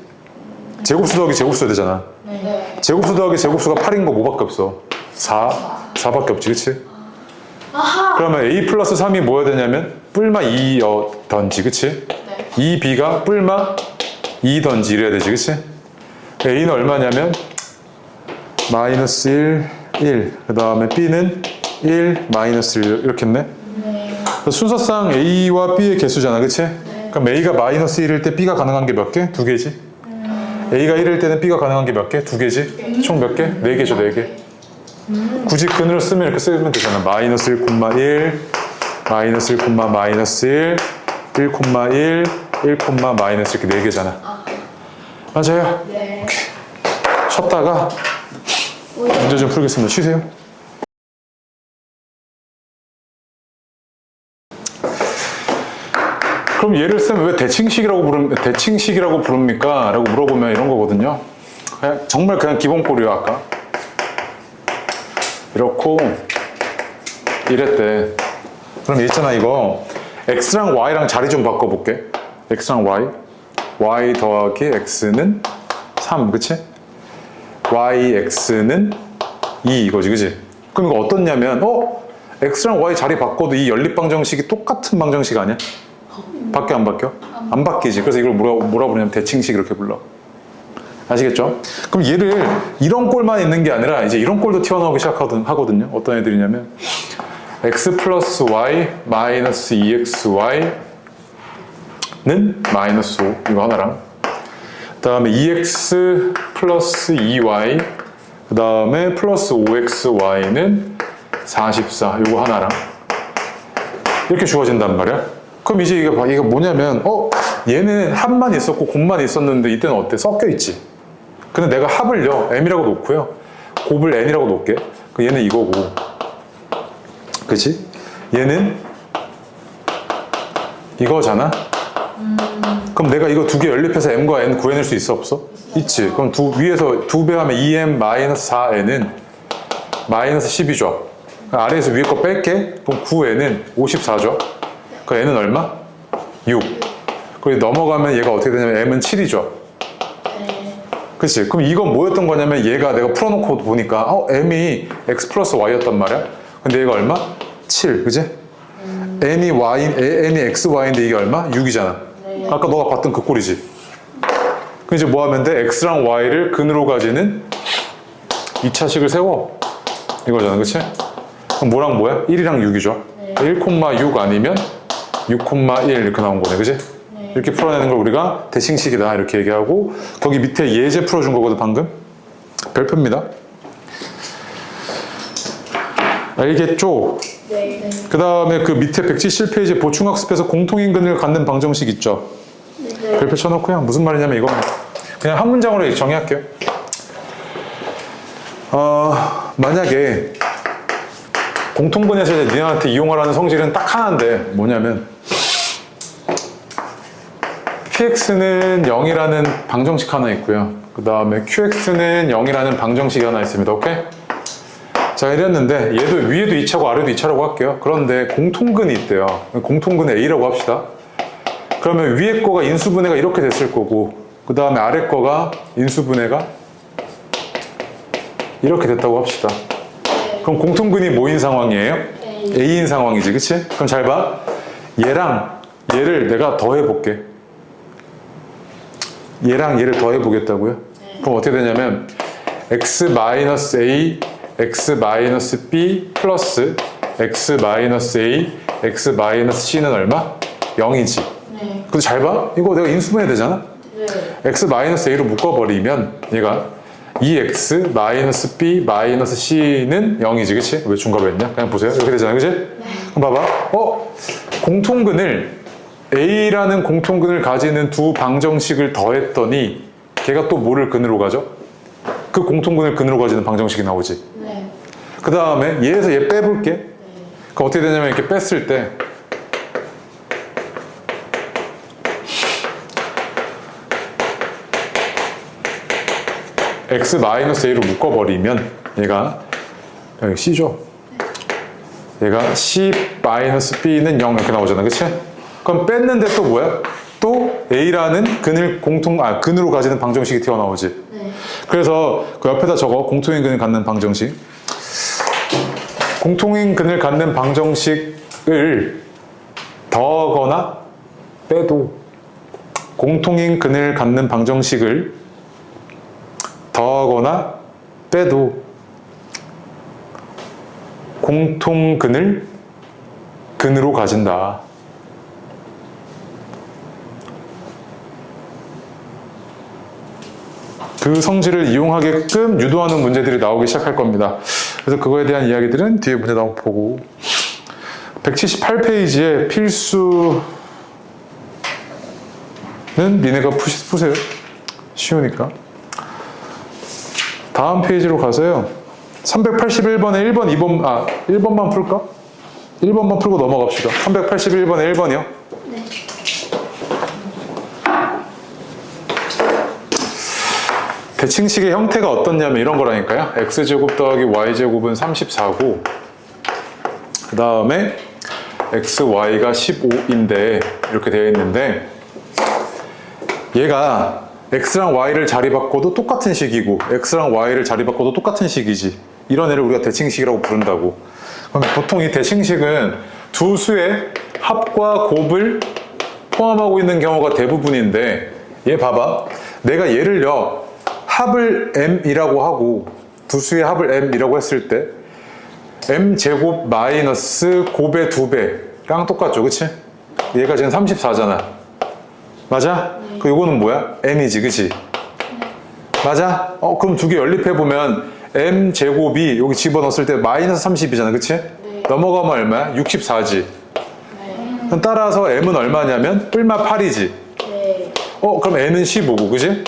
제곱수 더하기 제곱수가 되잖아. 네. 제곱수 더하기 제곱수가 8인 거 뭐밖에 없어? 4밖에 없지, 그치? 아하. 그러면 a 플러스 3이 뭐여야 되냐면 뿔마 2던지, 그치? 네. 2b가 뿔마 2던지 이래야 되지, 그치? a는 얼마냐면 마이너스 1, 그 다음에 b는 1, 마이너스 1 이렇게 했네? 네. 순서상 a와 b의 개수잖아, 그치? 그럼 a가 마이너스 1일 때 b가 가능한 게 몇 개? 2개지? a가 1일 때는 b가 가능한 게 몇 개? 2개지? 총 몇 개? 4개죠, 4개. 굳이 근을 쓰면 이렇게 쓰면 되잖아. 마이너스 1,1, 마이너스 1, 마이너스 1, 1,1, 1, 마이너스 이렇게 4개잖아. 맞아요? 네. 쉬었다가 문제 좀 풀겠습니다. 쉬세요. 그럼 얘를 쓰면 왜 대칭식이라고 부릅니까? 라고 물어보면 이런 거거든요. 정말 그냥 기본꼴이에요, 아까. 이렇고 이랬대. 그럼 있잖아, 이거 x랑 y랑 자리 좀 바꿔볼게. x랑 y 더하기 x는 3, 그치? yx는 2 이거지, 그치? 그럼 이거 어떻냐면 x랑 y 자리 바꿔도 이 연립방정식이 똑같은 방정식 아니야? 바뀌어 안 바뀌어? 안 바뀌지. 그래서 이걸 뭐라 부르냐면 대칭식 이렇게 불러. 아시겠죠? 그럼 얘를 이런 꼴만 있는 게 아니라 이제 이런 꼴도 튀어나오기 시작하거든요. 어떤 애들이냐면 x 플러스 y 마이너스 2xy는 마이너스 5 이거 하나랑 그 다음에 2x 플러스 2y 그 다음에 플러스 5xy는 44 이거 하나랑 이렇게 주어진단 말이야. 그럼 이제 이게 뭐냐면 얘는 합만 있었고 곱만 있었는데 이때는 어때? 섞여 있지. 근데 내가 합을요 m이라고 놓고요 곱을 n이라고 놓을게. 그럼 얘는 이거고, 그치? 얘는 이거잖아. 그럼 내가 이거 두 개 연립해서 m과 n 구해낼 수 있어, 없어? 있지. 그럼 위에서 2배 하면 2m 마이너스 4n은 마이너스 12죠. 아래에서 위에 거 뺄게. 그럼 9n은 54죠. 그 n은 얼마? 6. 그리고 넘어가면 얘가 어떻게 되냐면 m은 7이죠. 네. 그치? 그럼 이건 뭐였던 거냐면 얘가 내가 풀어놓고 보니까 m이 x 플러스 y였단 말이야. 근데 얘가 얼마? 7, 그치? n이 x, y인데 이게 얼마? 6이잖아. 네. 아까 너가 봤던 그 꼴이지. 그럼 이제 뭐 하면 돼? x랑 y를 근으로 가지는 2차식을 세워. 이거잖아, 그치? 그럼 뭐랑 뭐야? 1이랑 6이죠. 네. 1,6 아니면 6,1 이렇게 나온 거네, 그치? 네. 이렇게 풀어내는 걸 우리가 대칭식이다 이렇게 얘기하고 거기 밑에 예제 풀어준 거거든 방금. 별표입니다. 알겠죠? 네. 그 다음에 그 밑에 177페이지 보충학습에서 공통인근을 갖는 방정식 있죠? 네. 별표 쳐놓고요. 무슨 말이냐면 이거 그냥 한 문장으로 정의할게요. 만약에 공통근에서 이제 니네한테 이용하라는 성질은 딱 하나인데 뭐냐면 px는 0이라는 방정식 하나 있고요. 그 다음에 qx는 0이라는 방정식이 하나 있습니다. 오케이? 자, 이랬는데 얘도 위에도 2차고 아래도 2차라고 할게요. 그런데 공통근이 있대요. 공통근 A라고 합시다. 그러면 위에 거가 인수분해가 이렇게 됐을 거고 그 다음에 아래 거가 인수분해가 이렇게 됐다고 합시다. 그럼 공통근이 뭐인 상황이에요? A인 상황이지, 그치? 그럼 잘 봐. 얘랑 얘를 내가 더해볼게. 얘랑 얘를 더해보겠다고요? 그럼 어떻게 되냐면 x-a, x-b 플러스 x-a, x-c는 얼마? 0이지. 네. 근데 잘 봐. 이거 내가 인수분해 되잖아? 네. x-a로 묶어버리면 얘가 2x 마이너스 b 마이너스 c는 0이지, 그치? 왜 중괄호했냐? 그냥 보세요. 이렇게 되잖아, 그치? 네. 그럼 봐봐. 공통근을 a라는 공통근을 가지는 두 방정식을 더했더니 걔가 또 뭐를 근으로 가죠? 그 공통근을 근으로 가지는 방정식이 나오지. 네. 그 다음에 얘에서 얘 빼볼게. 그럼 어떻게 되냐면 이렇게 뺐을 때 x-a로 묶어버리면 얘가 여기 c죠. 얘가 c-b는 0 이렇게 나오잖아, 그치? 그럼 뺐는데 또 뭐야? 또 a라는 근으로 가지는 방정식이 튀어나오지. 네. 그래서 그 옆에다 적어. 공통인 근을 갖는 방정식. 공통인 근을 갖는 방정식을 더하거나 빼도 공통인 근을 갖는 방정식을 더하거나 빼도 공통근을 근으로 가진다. 그 성질을 이용하게끔 유도하는 문제들이 나오기 시작할 겁니다. 그래서 그거에 대한 이야기들은 뒤에 문제 나오고 보고 178페이지에 필수는 니네가 푸세요. 쉬우니까. 다음 페이지로 가서요. 381번에 1번, 2번, 1번만 풀까? 1번만 풀고 넘어갑시다. 381번에 1번이요. 네. 대칭식의 형태가 어떻냐면 이런 거라니까요. x제곱 더하기 y제곱은 34고 그 다음에 xy가 15인데 이렇게 되어 있는데 얘가 x랑 y를 자리 바꿔도 똑같은 식이고 x랑 y를 자리 바꿔도 똑같은 식이지. 이런 애를 우리가 대칭식이라고 부른다고. 그럼 보통 이 대칭식은 두 수의 합과 곱을 포함하고 있는 경우가 대부분인데 얘 봐봐. 내가 얘를요 합을 m이라고 하고 두 수의 합을 m이라고 했을 때 m제곱 마이너스 곱의 2배랑 똑같죠, 그치? 얘가 지금 34잖아. 맞아? 네. 그 요거는 뭐야? m이지, 그치? 맞아? 그럼 두 개 연립해보면 m제곱이 여기 집어넣었을 때 마이너스 30이잖아, 그치? 네. 넘어가면 얼마야? 64지. 네. 그럼 따라서 m은 얼마냐면 뿔마 8이지. 네. 그럼 n은 15고, 그치?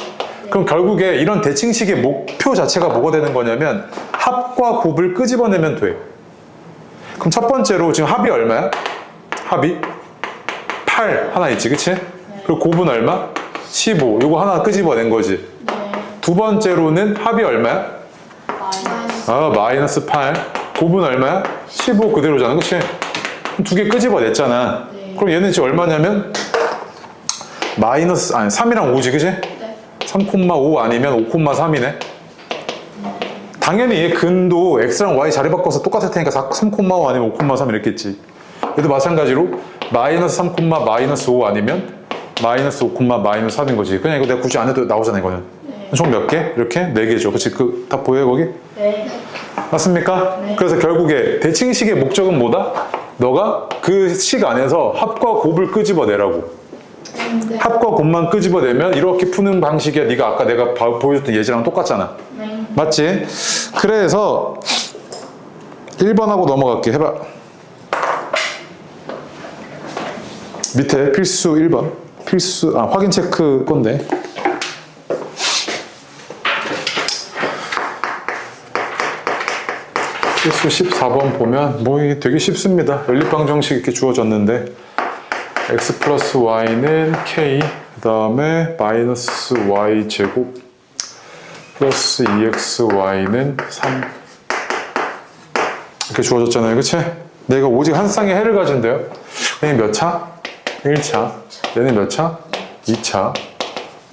그럼 결국에 이런 대칭식의 목표 자체가 뭐가 되는 거냐면 합과 곱을 끄집어내면 돼. 그럼 첫 번째로 지금 합이 얼마야? 합이 8 하나 있지, 그치? 그리고 곱은 얼마? 15. 이거 하나 끄집어낸 거지. 네. 두 번째로는 합이 얼마야? 마이너스. 마이너스 8. 곱은 얼마야? 15 그대로잖아, 그치? 두 개 끄집어냈잖아. 네. 그럼 얘는 지금 얼마냐면 마이너스 3이랑 5지, 그치? 네. 3,5 아니면 5,3이네. 당연히 근도 x랑 y 자리 바꿔서 똑같을 테니까 3,5 아니면 5,3 이랬겠지. 얘도 마찬가지로 마이너스 3, 마이너스 5 아니면 마이너스 5, 마이너스 3인 거지. 그냥 이거 내가 굳이 안 해도 나오잖아 이거는. 네. 총 몇 개? 이렇게? 4개죠. 그치? 그 다 보여요 거기? 네. 맞습니까? 네. 그래서 결국에 대칭식의 목적은 뭐다? 너가 그 식 안에서 합과 곱을 끄집어내라고. 네. 합과 곱만 끄집어내면 이렇게 푸는 방식이야. 네가 아까 내가 보여줬던 예제랑 똑같잖아. 네. 맞지? 그래서 1번하고 넘어갈게. 해봐. 밑에 필수 1번. 확인 체크 건데. 필수 14번 보면 뭐 이게 되게 쉽습니다. 연립방 정식 이렇게 주어졌는데 x 플러스 y는 k, 그 다음에 마이너스 y 제곱 플러스 2xy는 3 이렇게 주어졌잖아요. 그치? 내가 오직 한 쌍의 해를 가진대요. 얘는 몇 차? 1차. 얘는 몇 차? 2차.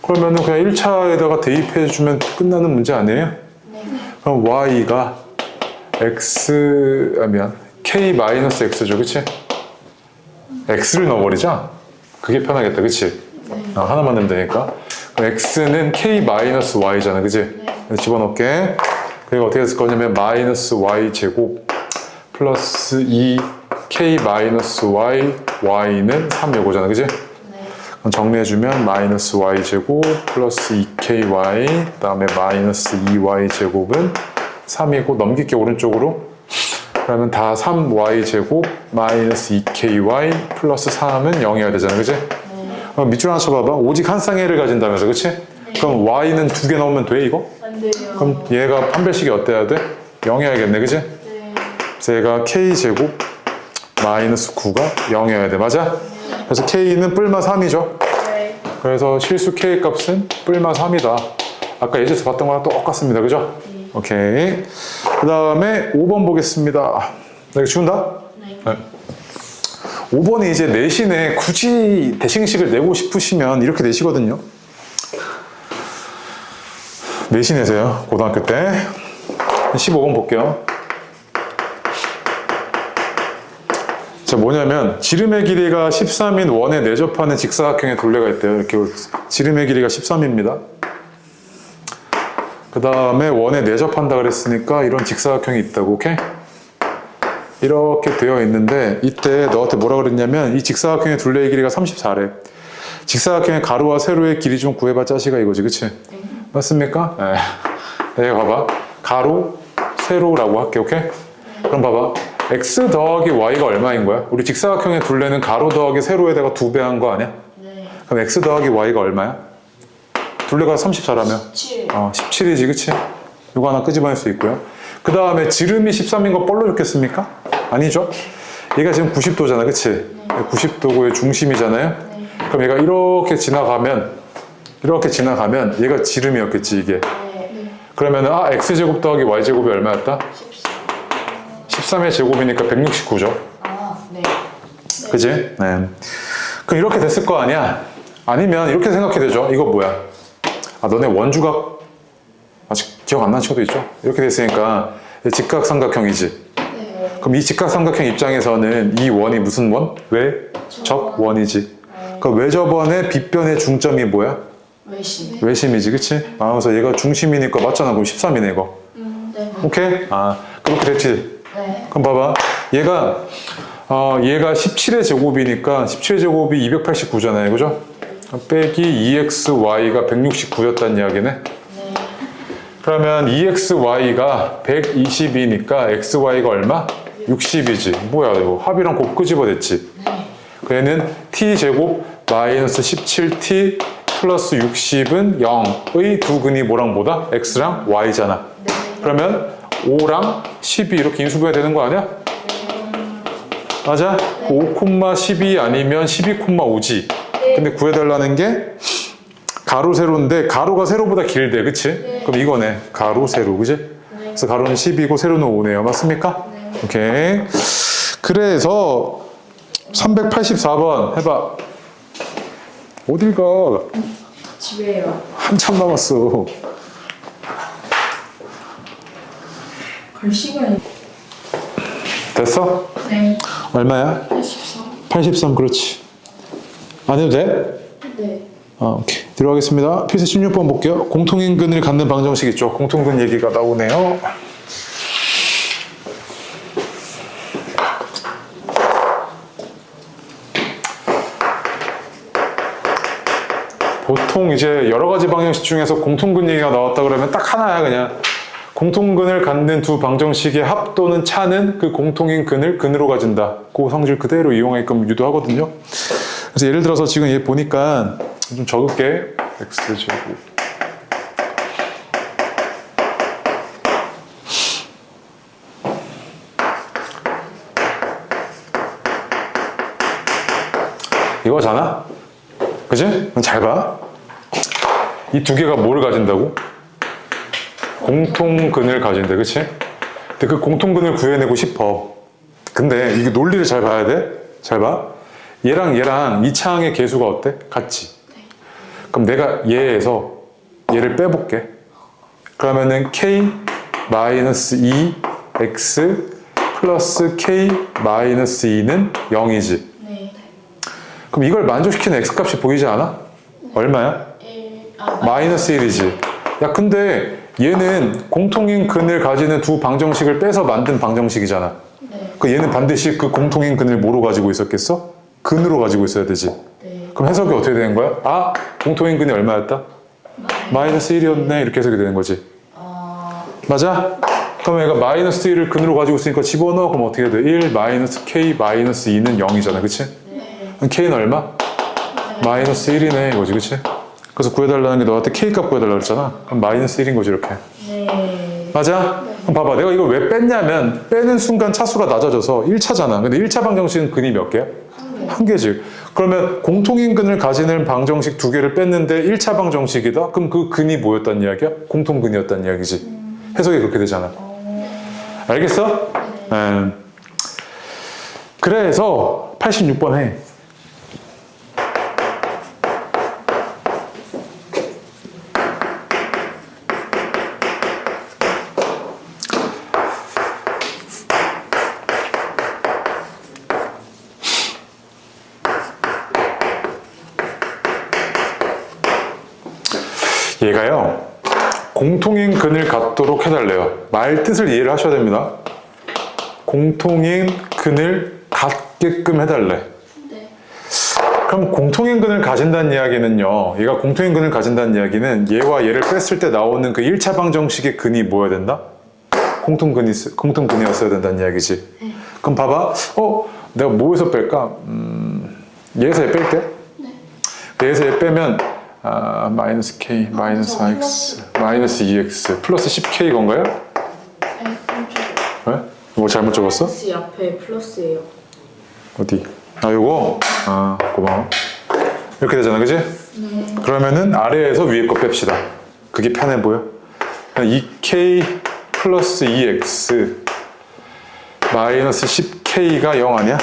그러면은 그냥 1차에다가 대입해주면 끝나는 문제 아니에요? 네. 그럼 y가 k-x죠. 그치? x를 넣어버리자. 그게 편하겠다. 그치? 하나만 넣으면 되니까. 그럼 x는 k-y잖아. 그치? 집어넣게. 그리고 어떻게 했을 거냐면 마이너스 y 제곱 플러스 2k-y y는 3 요거잖아. 그치? 그럼 정리해주면 마이너스 y 제곱 플러스 2ky 그 다음에 마이너스 2y 제곱은 3이고 넘길게 오른쪽으로. 그러면 다 3y 제곱 마이너스 2ky 플러스 3은 0이어야 되잖아. 그치? 그럼 밑줄 하나 쳐봐봐. 오직 한 쌍의 해를 가진다면서. 그치? 그럼 y는 2개 넣으면 돼 이거? 안 돼요. 그럼 얘가 판별식이 어때야 돼? 0이어야겠네. 그치? 네. 그래서 얘가 k 제곱 마이너스 9가 0이어야 돼. 맞아? 그래서 k는 뿔마 3이죠. 네. 그래서 실수 k 값은 뿔마 3이다. 아까 예제에서 봤던 거랑 똑같습니다. 그죠? 오케이. 그 다음에 5번 보겠습니다. 나 이거 지운다? 네. 5번이 이제 내신에 굳이 대칭식을 내고 싶으시면 이렇게 내시거든요. 내신에서요. 고등학교 때. 15번 볼게요. 자, 뭐냐면 지름의 길이가 13인 원에 내접하는 직사각형의 둘레가 있대요. 이렇게 지름의 길이가 13입니다. 그 다음에 원에 내접한다 그랬으니까 이런 직사각형이 있다고. 오케이? 이렇게 되어 있는데 이때 너한테 뭐라 그랬냐면 이 직사각형의 둘레의 길이가 34래. 직사각형의 가로와 세로의 길이 좀 구해봐 짜시가 이거지. 그치? 맞습니까? 네. 여기 봐봐. 가로, 세로라고 할게. 오케이? 그럼 봐봐. x 더하기 y가 얼마인 거야? 우리 직사각형의 둘레는 가로 더하기 세로에다가 2배 한 거 아니야? 네. 그럼 x 더하기 y가 얼마야? 둘레가 34라며? 7. 17이지, 그치? 이거 하나 끄집어낼 수 있고요. 그 다음에 지름이 13인 거 뻘로 줬겠습니까? 아니죠? 얘가 지금 90도잖아, 그치? 90도고의 중심이잖아요? 네. 그럼 얘가 이렇게 지나가면 얘가 지름이었겠지, 이게. 네. 그러면은, x제곱 더하기 y제곱이 얼마였다? 13의 제곱이니까 169죠. 아, 네. 그치? 네. 그럼 이렇게 됐을 거 아니야? 아니면 이렇게 생각해도 되죠. 이거 뭐야? 너네 원주각 아직 기억 안 나는 친구도 있죠? 이렇게 됐으니까 직각삼각형이지. 네. 그럼 이 직각삼각형 입장에서는 이 원이 무슨 원? 외접원이지. 그 외접원의 빗변의 중점이 뭐야? 외심. 외심이지, 그치? 그래서 얘가 중심이니까 맞잖아. 그럼 13이네, 이거. 네. 오케이? 그렇게 됐지? 네. 그럼 봐봐. 얘가 17의 제곱이니까 17의 제곱이 289잖아요. 그죠? 빼기 2xy가 169였다는 이야기네. 네. 그러면 2xy가 120이니까 xy가 얼마? 60이지. 뭐야 이거 합이랑 곱 끄집어냈지. 네. 그애는 t제곱 마이너스 17t 플러스 60은 0의 두 근이 뭐랑 뭐다? x랑 y잖아. 네. 그러면 5랑 10이 이렇게 인수분해야 되는 거 아니야? 맞아? 5,12 아니면 12,5지. 근데 구해달라는 게 가로, 세로인데 가로가 세로보다 길대. 그치? 그럼 이거네. 가로, 세로. 그치? 그래서 가로는 10이고 세로는 5네요. 맞습니까? 오케이. 그래서 384번 해봐. 어딜 가? 집에요. 한참 남았어. 갈 시간이. 됐어? 네. 얼마야? 83. 83 그렇지. 안 해도 돼? 네. 오케이. 들어가겠습니다. 필수 16번 볼게요. 공통인근을 갖는 방정식 있죠. 공통근 얘기가 나오네요. 보통 이제 여러 가지 방정식 중에서 공통근 얘기가 나왔다 그러면 딱 하나야 그냥. 공통근을 갖는 두 방정식의 합 또는 차는 그 공통인 근을 근으로 가진다. 그 성질 그대로 이용하게끔 유도하거든요. 그래서 예를 들어서 지금 얘 보니까 좀 적을게. x제곱 이거잖아? 그지? 그럼 잘 봐. 이 두 개가 뭐를 가진다고? 공통근을 가진대, 그치? 근데 그 공통근을 구해내고 싶어. 근데 이게 논리를 잘 봐야 돼. 잘 봐. 얘랑 얘랑 이 창의 개수가 어때? 같지? 그럼 내가 얘에서 얘를 빼볼게. 그러면은 k-2 x 플러스 k-2는 0이지. 네. 그럼 이걸 만족시키는 x값이 보이지 않아? 얼마야? 1. 마이너스 1이지. 야, 근데 얘는 공통인 근을 가지는 두 방정식을 빼서 만든 방정식이잖아. 네. 그 얘는 반드시 그 공통인 근을 뭐로 가지고 있었겠어? 근으로 가지고 있어야 되지. 네. 그럼 해석이 어떻게 되는 거야? 아, 공통인 근이 얼마였다? 마이너스 1이었네. 이렇게 해석이 되는 거지. 맞아? 그럼 얘가 마이너스 1을 근으로 가지고 있으니까 집어넣어. 그럼 어떻게 돼? 1 마이너스 k 마이너스 2는 0이잖아. 그치? 네. 그럼 k는 얼마? 마이너스 1이네. 이거지. 그치? 그래서 구해달라는 게 너한테 k값 구해달라고 했잖아. 그럼 마이너스 1인 거지. 이렇게. 네. 맞아? 그럼 봐봐. 내가 이걸 왜 뺐냐면 빼는 순간 차수가 낮아져서 1차잖아. 근데 1차 방정식은 근이 몇 개야? 한 개지. 그러면 공통인 근을 가지는 방정식 두 개를 뺐는데 1차 방정식이다? 그럼 그 근이 뭐였단 이야기야? 공통근이었단 이야기지. 해석이 그렇게 되잖아. 알겠어? 그래서 86번 해. 얘가요, 공통인 근을 갖도록 해달래요. 말 뜻을 이해를 하셔야 됩니다. 공통인 근을 갖게끔 해달래. 네. 그럼 공통인 근을 가진다는 이야기는요, 얘가 공통인 근을 가진다는 이야기는 얘와 얘를 뺐을 때 나오는 그 1차 방정식의 근이 뭐여야 된다? 공통근이었어야 된다는 이야기지. 그럼 봐봐. 내가 뭐에서 뺄까? 얘에서 얘 뺄게. 얘에서 얘 빼면 마이너스 k, 마이너스 x, 마이너스 2x, 플러스 10k 건가요? 왜? 뭐 잘못 적었어? S 앞에 플러스예요. 어디? 요거? 고마워. 이렇게 되잖아, 그지? 네. 그러면은 아래에서 위에 거 뺍시다. 그게 편해 보여? 2k 플러스 2x 마이너스 10k가 0 아니야?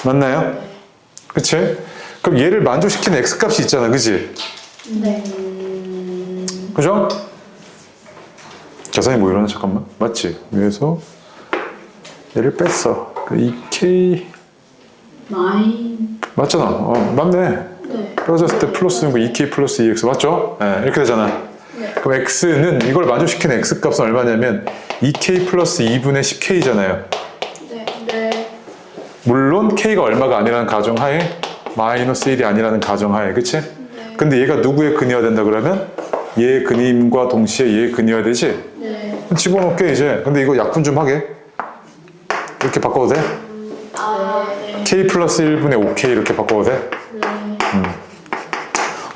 맞나요? 그치? 그럼 얘를 만족시키는 x값이 있잖아, 그치? 네. 그죠? 계산이 뭐 이러나? 잠깐만. 맞지? 위에서 얘를 뺐어. 그 2k 맞잖아. 맞네. 네. 떨어졌을 때 플러스는 거 2k 플러스 2x 맞죠? 네, 이렇게 되잖아. 네. 그럼 x는 이걸 만족시키는 x값은 얼마냐면 2k 플러스 2분의 10k잖아요. 네. 네. 물론 k가 얼마가 아니라는 가정하에 마이너스 1이 아니라는 가정하에, 그치? 네. 근데 얘가 누구의 근이어야 된다 그러면 얘의 근임과 동시에 얘의 근이어야 되지? 네. 집어넣게 이제. 근데 이거 약분 좀 하게. 이렇게 바꿔도 돼? 네. k 플러스 1분의 5k 이렇게 바꿔도 돼? 네.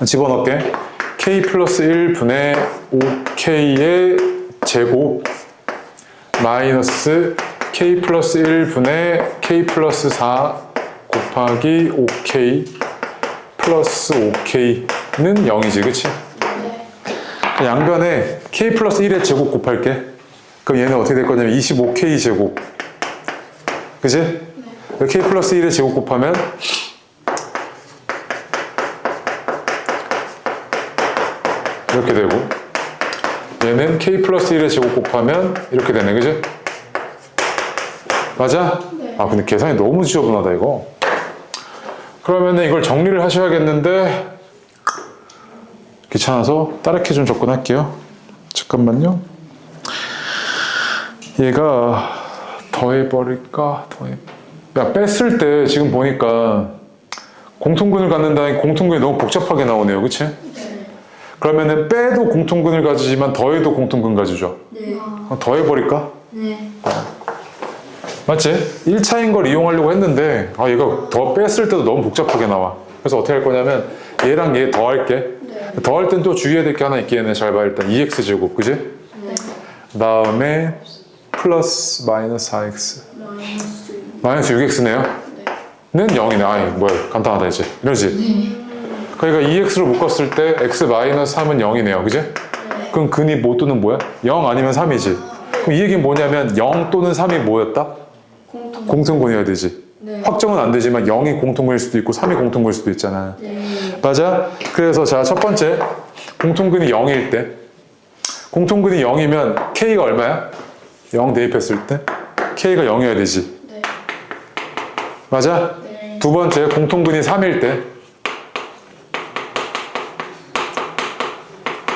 집어넣게. k 플러스 1분의 5k의 제곱 마이너스 k 플러스 1분의 k 플러스 4 곱하기 5k 플러스 5k는 0이지, 그치? 네. 양변에 k 플러스 1의 제곱 곱할게. 그럼 얘는 어떻게 될 거냐면 25k 제곱. 그치? 네. k 플러스 1의 제곱 곱하면 이렇게 되고 얘는 k 플러스 1의 제곱 곱하면 이렇게 되네, 그지? 맞아? 네. 아, 근데 계산이 너무 지저분하다, 이거. 그러면은 이걸 정리를 하셔야겠는데 귀찮아서 다르게 좀 접근할게요. 잠깐만요. 얘가 더해버릴까? 야, 뺐을 때 지금 보니까 공통근을 갖는다는 공통근이 너무 복잡하게 나오네요, 그치? 네. 그러면은 빼도 공통근을 가지지만 더해도 공통근 가지죠. 네. 더해버릴까? 네. 맞지? 1차인 걸 이용하려고 했는데 얘가 더 뺐을 때도 너무 복잡하게 나와. 그래서 어떻게 할 거냐면 얘랑 얘 더할게. 네. 더할 땐 또 주의해야 될 게 하나 있기에는 잘 봐. 일단 2x제곱, 그지? 네. 그 다음에 플러스 마이너스 4x 마이너스. 마이너스 6x네요. 네. 는 0이네. 아이 뭐야, 간단하다 이제. 이러지? 그러니까 2x로 묶었을 때 x 마이너스 3은 0이네요, 그지? 네. 그럼 근이 모두는 뭐야? 0 아니면 3이지. 그럼 이 얘기는 뭐냐면 0 또는 3이 뭐였다? 공통. 공통근이어야 되지. 네. 확정은 안 되지만 0이 공통근일 수도 있고 3이 공통근일 수도 있잖아. 네. 맞아? 그래서 자, 첫 번째 공통근이 0일 때 공통근이 0이면 k가 얼마야? 0 대입했을 때 k가 0이어야 되지. 네. 맞아? 네. 두 번째 공통근이 3일 때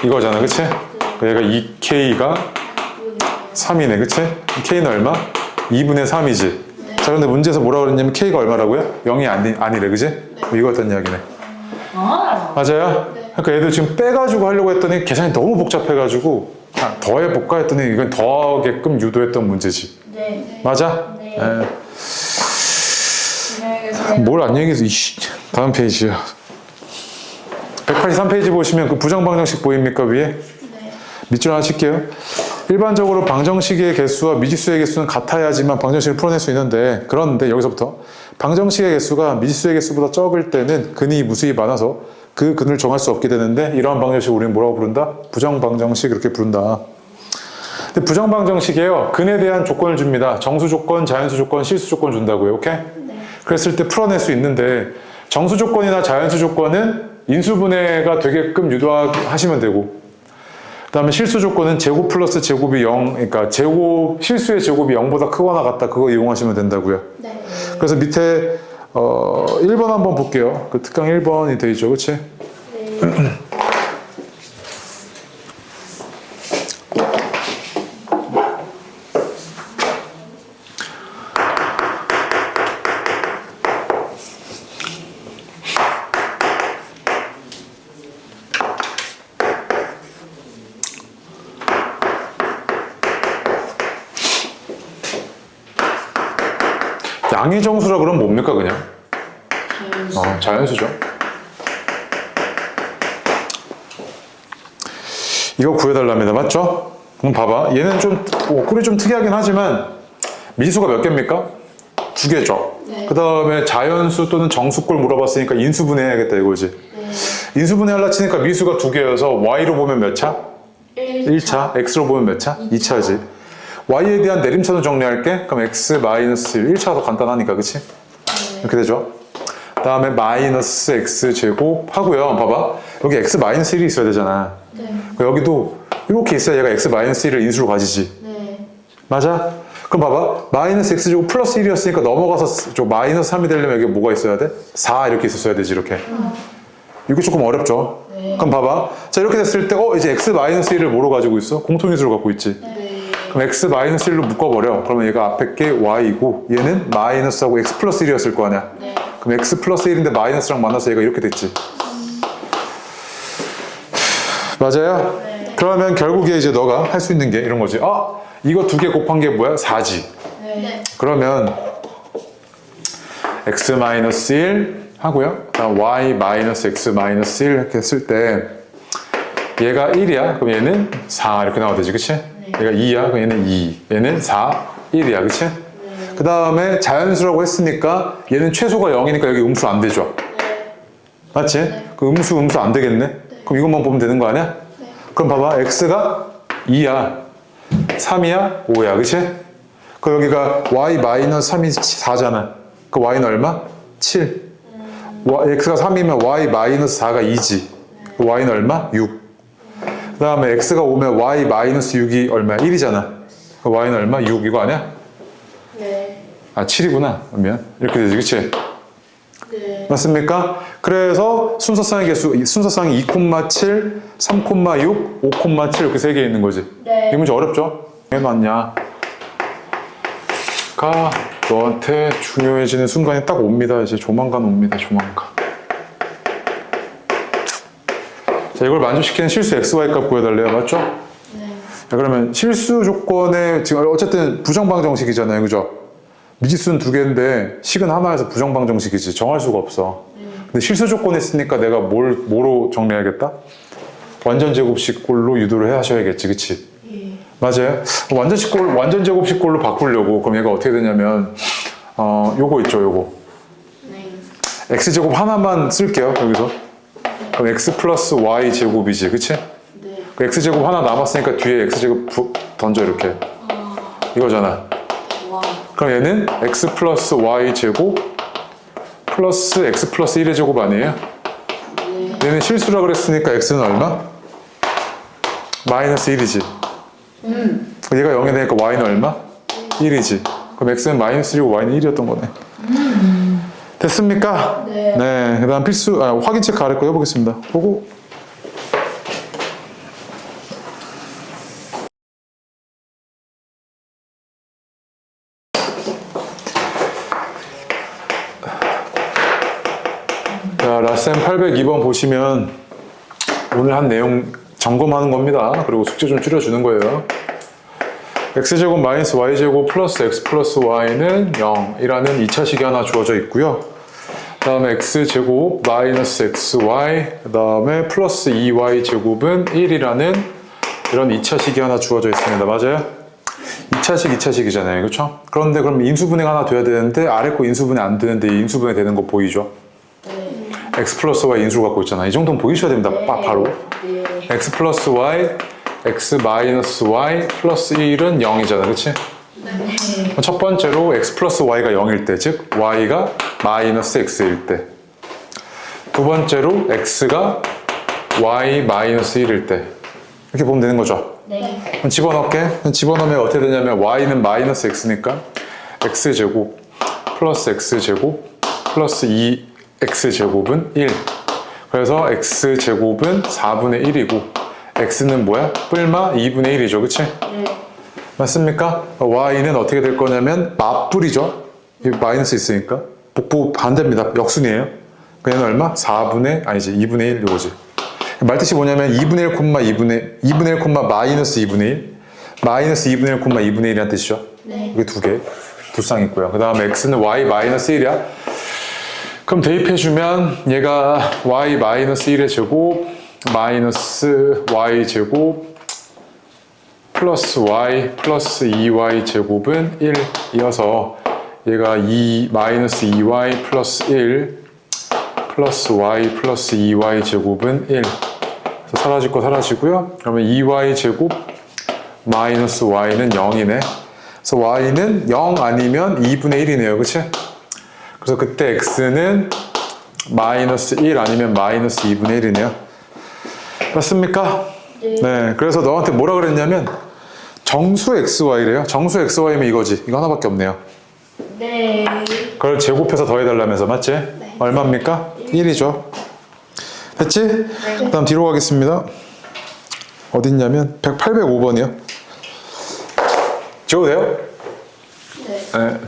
이거잖아, 그치? 얘가 2k가 3이네, 그치? k는 얼마? 2분의 3이지. 자, 그런데 문제에서 뭐라고 그랬냐면 k가 얼마라고요? 0이 아니래, 그치? 이거 같은 이야기네. 맞아요? 그러니까 얘들 지금 빼가지고 하려고 했더니 계산이 너무 복잡해가지고 더해볼까 했더니 이건 더하게끔 유도했던 문제지. 네. 맞아? 네. 예. 안녕히 계세요. 뭘 안녕히 계세요. 이씨, 다음 페이지야. 183페이지 보시면 그 부정방정식 보입니까, 위에? 네. 밑줄 하나 칠게요. 일반적으로 방정식의 개수와 미지수의 개수는 같아야지만 방정식을 풀어낼 수 있는데, 그런데 여기서부터 방정식의 개수가 미지수의 개수보다 적을 때는 근이 무수히 많아서 그 근을 정할 수 없게 되는데, 이러한 방정식을 우리는 뭐라고 부른다? 부정방정식, 이렇게 부른다. 근데 부정방정식이에요. 근에 대한 조건을 줍니다. 정수 조건, 자연수 조건, 실수 조건 준다고요. 오케이? 네. 그랬을 때 풀어낼 수 있는데, 정수 조건이나 자연수 조건은 인수분해가 되게끔 유도하시면 되고, 그 다음에 실수 조건은 제곱 플러스 제곱이 0, 그러니까 실수의 제곱이 0보다 크거나 같다. 그거 이용하시면 된다고요. 네. 그래서 밑에 1번 한번 볼게요. 그 특강 1번이 돼 있죠, 그치? 네. 양의 정수라 그러면 뭡니까, 그냥? 자연수죠. 이거 구해달랍니다. 맞죠? 그럼 봐봐. 얘는 좀, 꼴이 좀 특이하긴 하지만, 미수가 몇 개입니까? 2개죠. 네. 그 다음에 자연수 또는 정수꼴 물어봤으니까 인수분해 해야겠다, 이거지. 네. 인수분해 하려 치니까 미수가 2개여서 y로 보면 몇 차? 1차. x로 보면 몇 차? 2차지. y에 대한 내림차도 정리할게. 그럼 x-1, 1차가 더 간단하니까, 그치? 이렇게 되죠. 그 다음에 마이너스 x 제곱 하고요. 봐봐. 여기 x-1이 있어야 되잖아. 네. 여기도 이렇게 있어야 얘가 x-1을 인수로 가지지. 네. 맞아? 그럼 봐봐. 마이너스 x 제곱 플러스 1이었으니까 넘어가서 마이너스 3이 되려면 여기 뭐가 있어야 돼? 4 이렇게 있었어야 되지, 이렇게. 이게 조금 어렵죠? 네. 그럼 봐봐. 자, 이렇게 됐을 때, 이제 x-1을 뭐로 가지고 있어? 공통인수로 갖고 있지. 네. 그럼 x-1로 묶어버려. 그러면 얘가 앞에 게 y이고, 얘는 마이너스하고 x 플러스 1이었을 거 아니야? 네. 그럼 x 플러스 1인데 마이너스랑 만나서 얘가 이렇게 됐지. 맞아요? 네. 그러면 결국에 이제 너가 할 수 있는 게 이런 거지. 이거 2개 곱한 게 뭐야? 4지. 네. 그러면 x-1 하고요. 그다음 y-x-1 이렇게 했을 때 얘가 1이야. 그럼 얘는 4 이렇게 나와야 되지. 그치? 얘가 2야. 그럼 얘는 2. 얘는 4, 1이야. 그치? 네. 그 다음에 자연수라고 했으니까 얘는 최소가 0이니까 여기 음수 안 되죠. 네. 맞지? 그 음수 안 되겠네? 그럼 이것만 보면 되는 거 아니야? 네. 그럼 봐봐. x가 2야. 3이야? 5야. 그치? 그럼 여기가 y-3이 4잖아. 그 y는 얼마? 7. x가 3이면 y-4가 2지. 그 y는 얼마? 6. 그 다음에 x가 오면 y 마이너스 6이 얼마야? 1이잖아. y는 얼마? 6 이거 아니야? 네. 아 7이구나. 그러면 이렇게 되지, 그치? 네. 맞습니까? 그래서 순서상의 개수, 순서상이 2,7, 3,6, 5,7 이렇게 세 개 있는 거지. 네. 이 문제 어렵죠? 왜 맞냐? 가 너한테 중요해지는 순간이 딱 옵니다. 이제 조만간 옵니다. 조만간. 자, 이걸 만족시키는 실수 xy 값 구해달래요. 맞죠? 네. 자, 그러면 실수 조건에 지금 어쨌든 부정방정식이잖아요. 그죠? 미지수는 두 개인데 식은 하나여서 부정방정식이지. 정할 수가 없어. 근데 실수 조건이 있으니까 내가 뭐로 정리해야겠다? 완전 제곱식꼴로 유도를 하셔야겠지. 그치? 예. 맞아요. 완전 제곱식꼴로 바꾸려고 그럼 얘가 어떻게 되냐면 요거 있죠. 요거. 네. x제곱 하나만 쓸게요. 여기서. 그럼 x 플러스 y 제곱이지. 그치? 네. 그 x제곱 하나 남았으니까 뒤에 x제곱 던져 이렇게. 이거잖아. 와. 그럼 얘는 x 플러스 y 제곱 플러스 x 플러스 1의 제곱 아니에요? 네. 얘는 실수라 그랬으니까 x는 얼마? 마이너스 1이지. 얘가 0이 되니까 y는 얼마? 1이지. 그럼 x는 마이너스 1이고 y는 1이었던 거네. 됐습니까? 네. 네. 그 다음 확인 체크 아래 거 해보겠습니다. 보고. 자, 라셈 802번 보시면 오늘 한 내용 점검하는 겁니다. 그리고 숙제 좀 줄여주는 거예요. x제곱 마이너스 y제곱 플러스 x 플러스 y는 0이라는 2차식이 하나 주어져 있고요. 그 다음에 x제곱 마이너스 xy 그 다음에 플러스 2y제곱은 1이라는 이런 2차식이 하나 주어져 있습니다. 맞아요? 2차식이잖아요. 그렇죠? 그런데 그럼 인수분해가 하나 돼야 되는데 아래 거 인수분해 안 되는데 이 인수분해 되는 거 보이죠? 네. x 플러스 y 인수를 갖고 있잖아. 이 정도는 보이셔야 됩니다. 바로. 네. x 플러스 y, x 마이너스 y 플러스 1은 0이잖아. 그치? 네. 첫 번째로 x 플러스 y가 0일 때, 즉 y가 마이너스 x일 때. 두 번째로 x가 y 마이너스 1일 때. 이렇게 보면 되는 거죠. 네. 그럼 집어넣을게. 집어넣으면 어떻게 되냐면 y는 마이너스 x니까 x제곱 플러스 x제곱 플러스 2x제곱은 1. 그래서 x제곱은 4분의 1이고 x는 뭐야? 뿔마 2분의 1이죠. 그치? 네. 맞습니까? y는 어떻게 될 거냐면 맞뿔이죠. 이 마이너스 있으니까. 복부 반대입니다. 역순이에요. 그냥 얼마? 2분의 1 이거지. 말뜻이 뭐냐면 2분의 1, 2분의 1, 마이너스 2분의 1 마이너스 2분의 1, 2분의 1이란 뜻이죠. 네. 이게 두 쌍 있고요. 그 다음에 x는 y 마이너스 1이야. 그럼 대입해주면 얘가 y 마이너스 1의 제곱 마이너스 y 제곱 플러스 y 플러스 2y 제곱은 1이어서 얘가 2 마이너스 2y 플러스 1 플러스 y 플러스 2y 제곱은 1. 그래서 사라질 거 사라지고요. 그러면 2y 제곱 마이너스 y는 0이네. 그래서 y는 0 아니면 2분의 1이네요. 그치? 그래서 그때 x는 마이너스 1 아니면 마이너스 2분의 1이네요. 맞습니까? 네. 그래서 너한테 뭐라 그랬냐면 정수 xy래요. 정수 xy면 이거지. 이거 하나밖에 없네요. 네. 그걸 제곱해서 더해달라면서 맞지? 네. 얼마입니까? 1이죠. 됐지? 그 다음 뒤로 가겠습니다. 어딨냐면 805번이요. 지워도 돼요? 네. 네.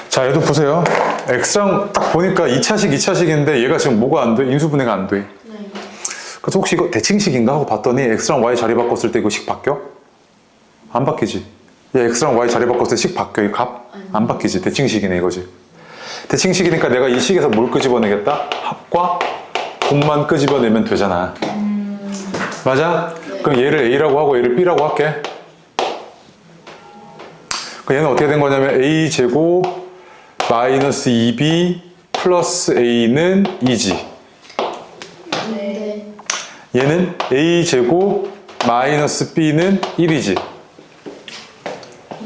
자, 얘도 보세요. x랑 딱 보니까 2차식인데 얘가 지금 뭐가 안 돼? 인수분해가 안 돼. 네. 그래서 혹시 이거 대칭식인가 하고 봤더니 x랑 y 자리 바꿨을 때 이거 식 바뀌어? 안 바뀌지. 얘 x랑 y 자리 바꿨을 때 식 바뀌어. 이 값? 안 바뀌지. 대칭식이네 이거지. 대칭식이니까 내가 이 식에서 뭘 끄집어내겠다? 합과 곱만 끄집어내면 되잖아. 맞아? 그럼 얘를 A라고 하고 얘를 B라고 할게. 그럼 얘는 어떻게 된 거냐면 A제곱 마이너스 2B 플러스 A는 2지. 네. 얘는 A제곱 마이너스 B는 1이지.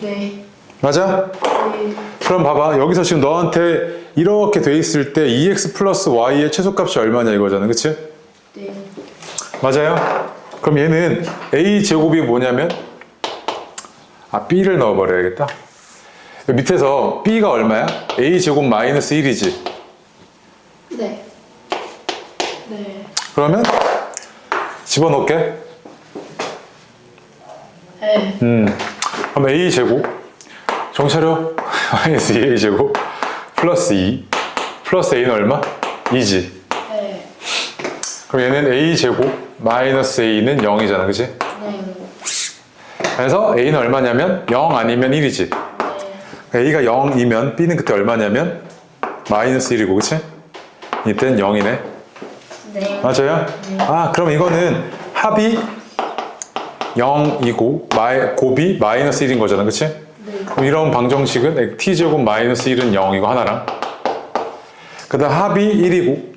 네. 맞아? 네. 그럼 봐봐. 여기서 지금 너한테 이렇게 돼 있을 때 2x 플러스 y의 최소값이 얼마냐 이거잖아. 그치? 네. 맞아요? 그럼 얘는 a제곱이 뭐냐면 b를 넣어버려야겠다. 밑에서 b가 얼마야? a제곱 마이너스 1이지. 네. 네. 그러면 집어넣을게. 네. 그럼 a제곱 정차려 마이너스 2a제곱 플러스 2 플러스 a는 얼마? 2지. 네. 그럼 얘는 a제곱 마이너스 a는 0이잖아. 그치? 네. 그래서 a는 얼마냐면 0 아니면 1이지. a가 0이면 b는 그때 얼마냐면 마이너스 1이고. 그치? 이때는 0이네. 네. 맞아요? 아, 그럼 이거는 합이 0이고 곱이 마이너스 1인 거잖아. 그치? 네. 그럼 이런 방정식은 t제곱 마이너스 1은 0 이거 하나랑 그 다음 합이 1이고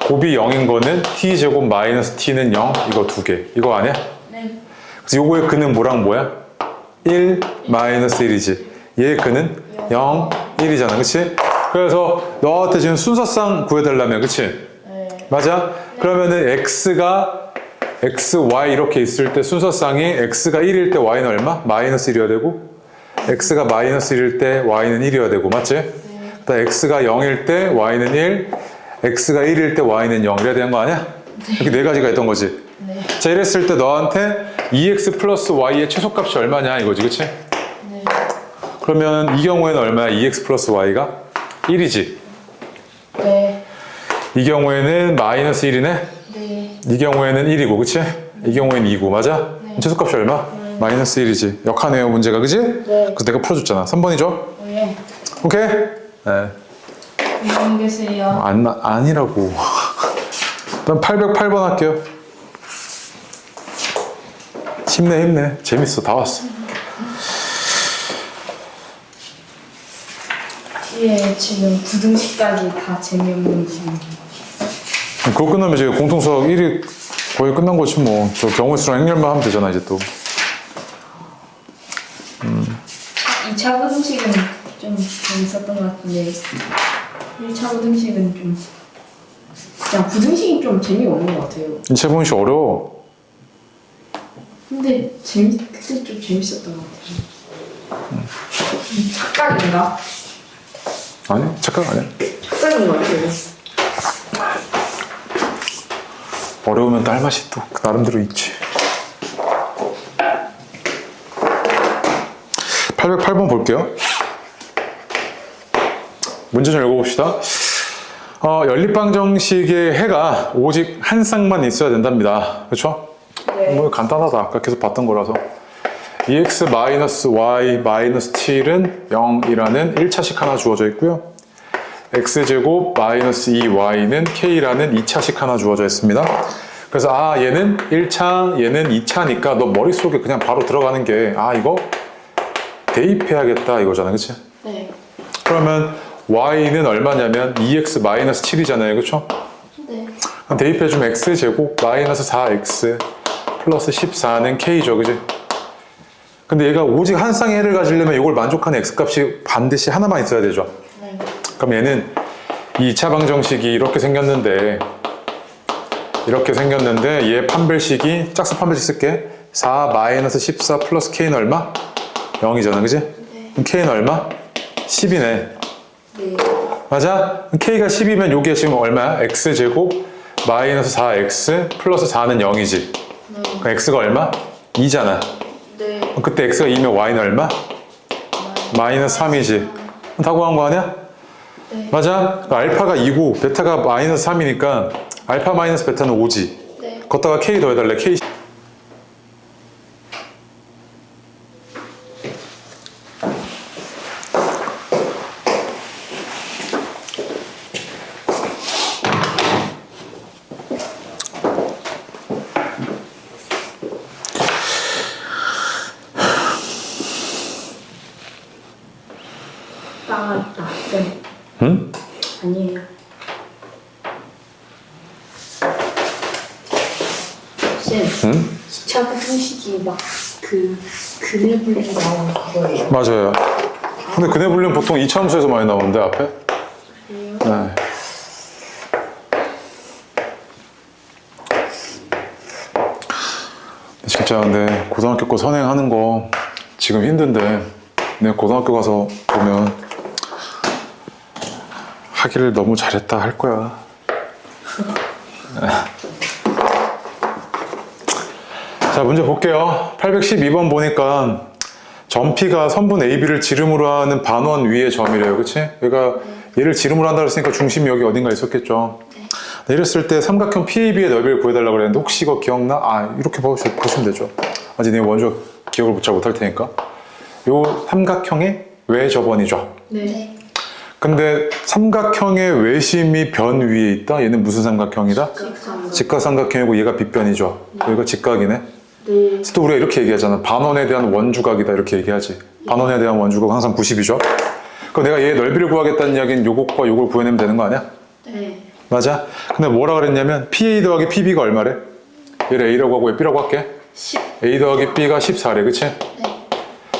곱이 0인 거는 t제곱 마이너스 t는 0 이거 두 개. 이거 아니야? 네. 그래서 요거의 근은 뭐랑 뭐야? 1 마이너스 1이지. 얘의 근은 0, 1이잖아. 그치? 그래서 너한테 지금 순서상 구해달라며. 그치? 네. 맞아? 그러면은 x가 x, y 이렇게 있을 때 순서상이 x가 1일 때 y는 얼마? 마이너스 1이어야 되고 x가 마이너스 1일 때 y는 1이어야 되고 맞지? 그다음 x가 0일 때 y는 1 x가 1일 때 y는 0 이래야 되는 거 아니야? 이렇게 네 가지가 있던 거지. 네. 자 이랬을 때 너한테 2x 플러스 y의 최소값이 얼마냐 이거지. 그치? 네. 그러면 이 경우에는 얼마야? 2x 플러스 y가 1이지. 네. 이 경우에는 마이너스 1이네. 네. 이 경우에는 1이고, 그치? 이 경우에는 2고, 맞아? 네. 최소값이 얼마? 마이너스 1이지. 역하네요, 문제가, 그치? 네. 그래서 내가 풀어줬잖아. 3번이죠? 네. 오케이? 네. 안녕히 계세요. 아니라고. 그럼 808번 할게요. 힘내, 힘내. 재밌어. 다 왔어. 예, 지금 부등식까지 다 재미없는 지금. 그거 끝나면 이제 공통수학 1위 거의 끝난 거지 뭐. 저 경우의 수랑 행렬만 하면 되잖아, 이제 또. 2차 부등식은 좀 재밌었던 것 같은데 1차 부등식은 좀 그냥 부등식이 좀 재미없는 것 같아요. 이체 분식 어려워. 근데 그때 좀 재밌었던 것 같아요. 착각인가? 아니, 착각 아니야. 착각인 것 같아요. 어려우면 딸 맛이 또 나름대로 있지. 808번 볼게요. 문제 좀 읽어봅시다. 연립방정식의 해가 오직 한 쌍만 있어야 된답니다. 그렇죠? 네. 뭐 간단하다. 아까 계속 봤던 거라서. 2x-y-7은 0이라는 1차식 하나 주어져 있고요. x제곱 마이너스 2y는 k라는 2차식 하나 주어져 있습니다. 그래서 얘는 1차, 얘는 2차니까 너 머릿속에 그냥 바로 들어가는 게 이거 대입해야겠다 이거잖아. 그치? 네. 그러면 y는 얼마냐면 2x 마이너스 7이잖아요. 그쵸? 네. 그럼 대입해주면 x제곱 마이너스 4x 플러스 14는 k죠. 그치? 근데 얘가 오직 한 쌍의 해를 가지려면 이걸 만족하는 x값이 반드시 하나만 있어야 되죠. 네. 그럼 얘는 2차 방정식이 이렇게 생겼는데 얘 판별식이 짝수 판별식 쓸게. 4 마이너스 14 플러스 k는 얼마? 0이잖아. 그지? 네. 그럼 k는 얼마? 10이네. 네. 맞아? 그럼 k가 10이면 요게 지금 얼마야? x제곱 마이너스 4x 플러스 4는 0이지. 네. 그럼 x가 얼마? 2잖아. 네. 그럼 그때 x가 2면 y는 얼마? 마이너스 3이지. 다 구한 거 아니야? 네. 맞아? 알파가 2고 베타가 마이너스 3이니까 알파 마이너스 베타는 5지. 네. 걷다가 k 더해달래. k 쌤, 응? 2차 부등식이 막 그 근해 분리 나오는 그거예요. 맞아요. 근데 근해 분리는 보통 2차 함수에서 많이 나오는데 앞에. 그래요? 네. 진짜 근데 고등학교 거 선행하는 거 지금 힘든데 내가 고등학교 가서 보면 하기를 너무 잘했다 할 거야. 자, 문제 볼게요. 812번 보니까 점피가 선분 AB를 지름으로 하는 반원 위의 점이래요. 그치? 얘가 얘를 지름으로 한다 그랬으니까 중심이 여기 어딘가 있었겠죠. 네, 이랬을 때 삼각형 PAB의 넓이를 구해달라고 그랬는데 혹시 이거 기억나? 아, 이렇게 보시면 되죠. 아직 내가 먼저 기억을 잘 못할 테니까. 요 삼각형의 외접원이죠. 네. 근데 삼각형의 외심이 변 위에 있다? 얘는 무슨 삼각형이다? 직각삼각형이고 얘가 빗변이죠. 여기가 직각이네. 네. 그래서 또 우리가 이렇게 얘기하잖아. 반원에 대한 원주각이다 이렇게 얘기하지. 반원에 대한 원주각은 항상 90이죠. 그럼 내가 얘 넓이를 구하겠다는 이야기는 요것과 요걸 구해내면 되는 거 아니야? 네. 맞아? 근데 뭐라 그랬냐면 PA 더하기 PB가 얼마래? 얘를 A라고 하고 얘 B라고 할게. 10. A 더하기 B가 14래. 그치? 네.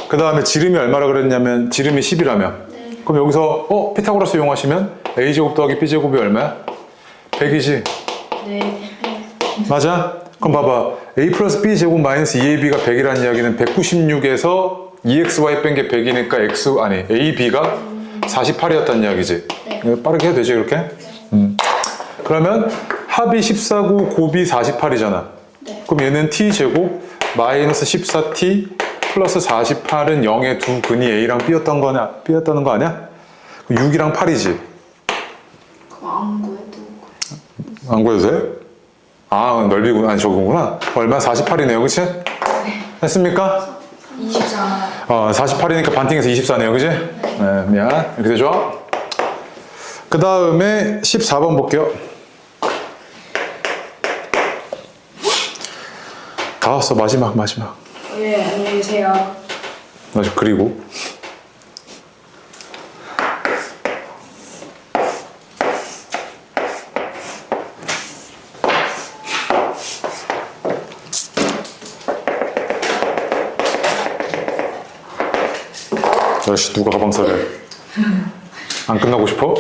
그 다음에 지름이 얼마라 그랬냐면 지름이 10이라며. 네. 그럼 여기서 피타고라스 이용하시면 A제곱 더하기 B제곱이 얼마야? 100이지? 네. 맞아? 그럼 봐봐. A 플러스 B 제곱 마이너스 2AB가 100이라는 이야기는 196에서 2XY 뺀 게 100이니까 AB가 48이었다는 이야기지. 네. 빠르게 해도 되지, 그렇게? 그러면 합이 14고 곱이 48이잖아. 네. 그럼 얘는 T 제곱 마이너스 14T 플러스 48은 0의 두 근이 A랑 B였다는 거 아니야? 6이랑 8이지. 그거 안 구해도. 안 구해도 돼? 아, 넓이구나. 아니, 저거구나. 얼마? 48이네요. 그치? 했습니까? 24. 48이니까 반띵해서 24네요. 그치? 네, 미안. 이렇게 되죠? 그 다음에 14번 볼게요. 다 왔어. 마지막. 예, 안녕히 계세요. 그리고. 아저씨 누가 가방 싸래? 안 끝나고 싶어?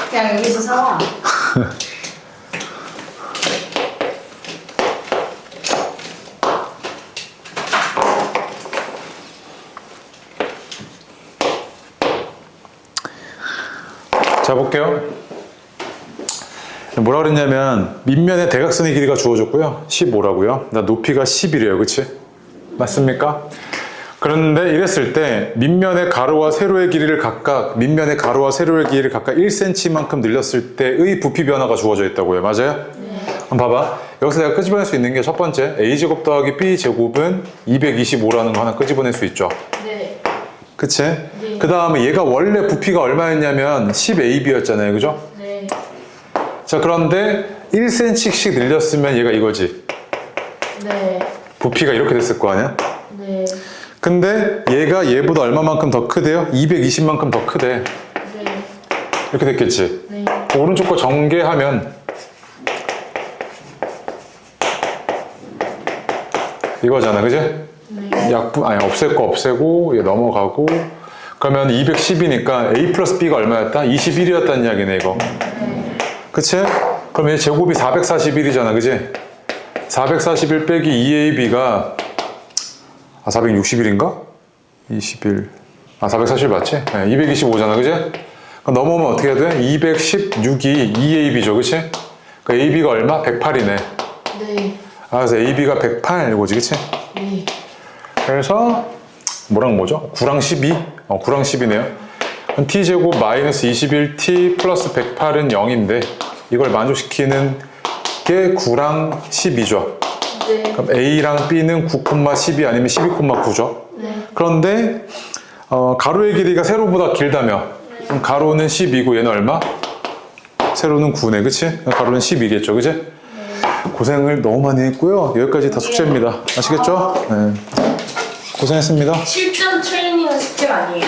그냥 여기서 사와. 자, 볼게요. 뭐라 그랬냐면 밑면의 대각선의 길이가 주어졌고요. 15라고요. 높이가 10이래요. 그치? 맞습니까? 그런데 이랬을 때 밑면의 가로와 세로의 길이를 각각 1cm만큼 늘렸을 때의 부피 변화가 주어져 있다고요. 맞아요? 네. 그럼 봐봐. 여기서 내가 끄집어낼 수 있는 게 첫 번째 A제곱 더하기 B제곱은 225라는 거 하나 끄집어낼 수 있죠. 네. 그치? 네. 그 다음에 얘가 원래 부피가 얼마였냐면 10AB였잖아요. 그죠? 네. 자, 그런데 1cm씩 늘렸으면 얘가 이거지. 네. 부피가 이렇게 됐을 거 아니야? 네. 근데 얘가 얘보다 얼마만큼 더 크대요? 220만큼 더 크대. 네. 이렇게 됐겠지? 네. 오른쪽 거 전개하면 이거잖아. 그지? 네. 없앨 거 없애고 얘 넘어가고 그러면 210이니까 A 플러스 B가 얼마였다? 21이었다는 이야기네 이거. 네. 그치? 그럼 얘 제곱이 441이잖아. 그지? 441 빼기 2AB가 461인가? 21. 441 맞지? 네, 225잖아. 그지? 그럼 넘어오면 어떻게 해야 돼? 216이 2AB죠. 그치? 그 AB가 얼마? 108이네. 네. 그래서 AB가 108 이거지. 그치? 네. 그래서 뭐랑 뭐죠? 9랑 12? 9랑 10이네요. 그럼 T제곱 마이너스 21T 플러스 108은 0인데 이걸 만족시키는 게 9랑 10이죠. 네. 그럼 A랑 B는 9,12 아니면 12,9죠. 네. 그런데 가로의 길이가 세로보다 길다며. 그럼 가로는 10이고 얘는 얼마? 세로는 9네. 그치? 가로는 10이겠죠. 그치? 네. 고생을 너무 많이 했고요. 여기까지 다 숙제입니다. 아시겠죠? 네. 고생했습니다. 실전 트레이닝은 숙제 아니에요.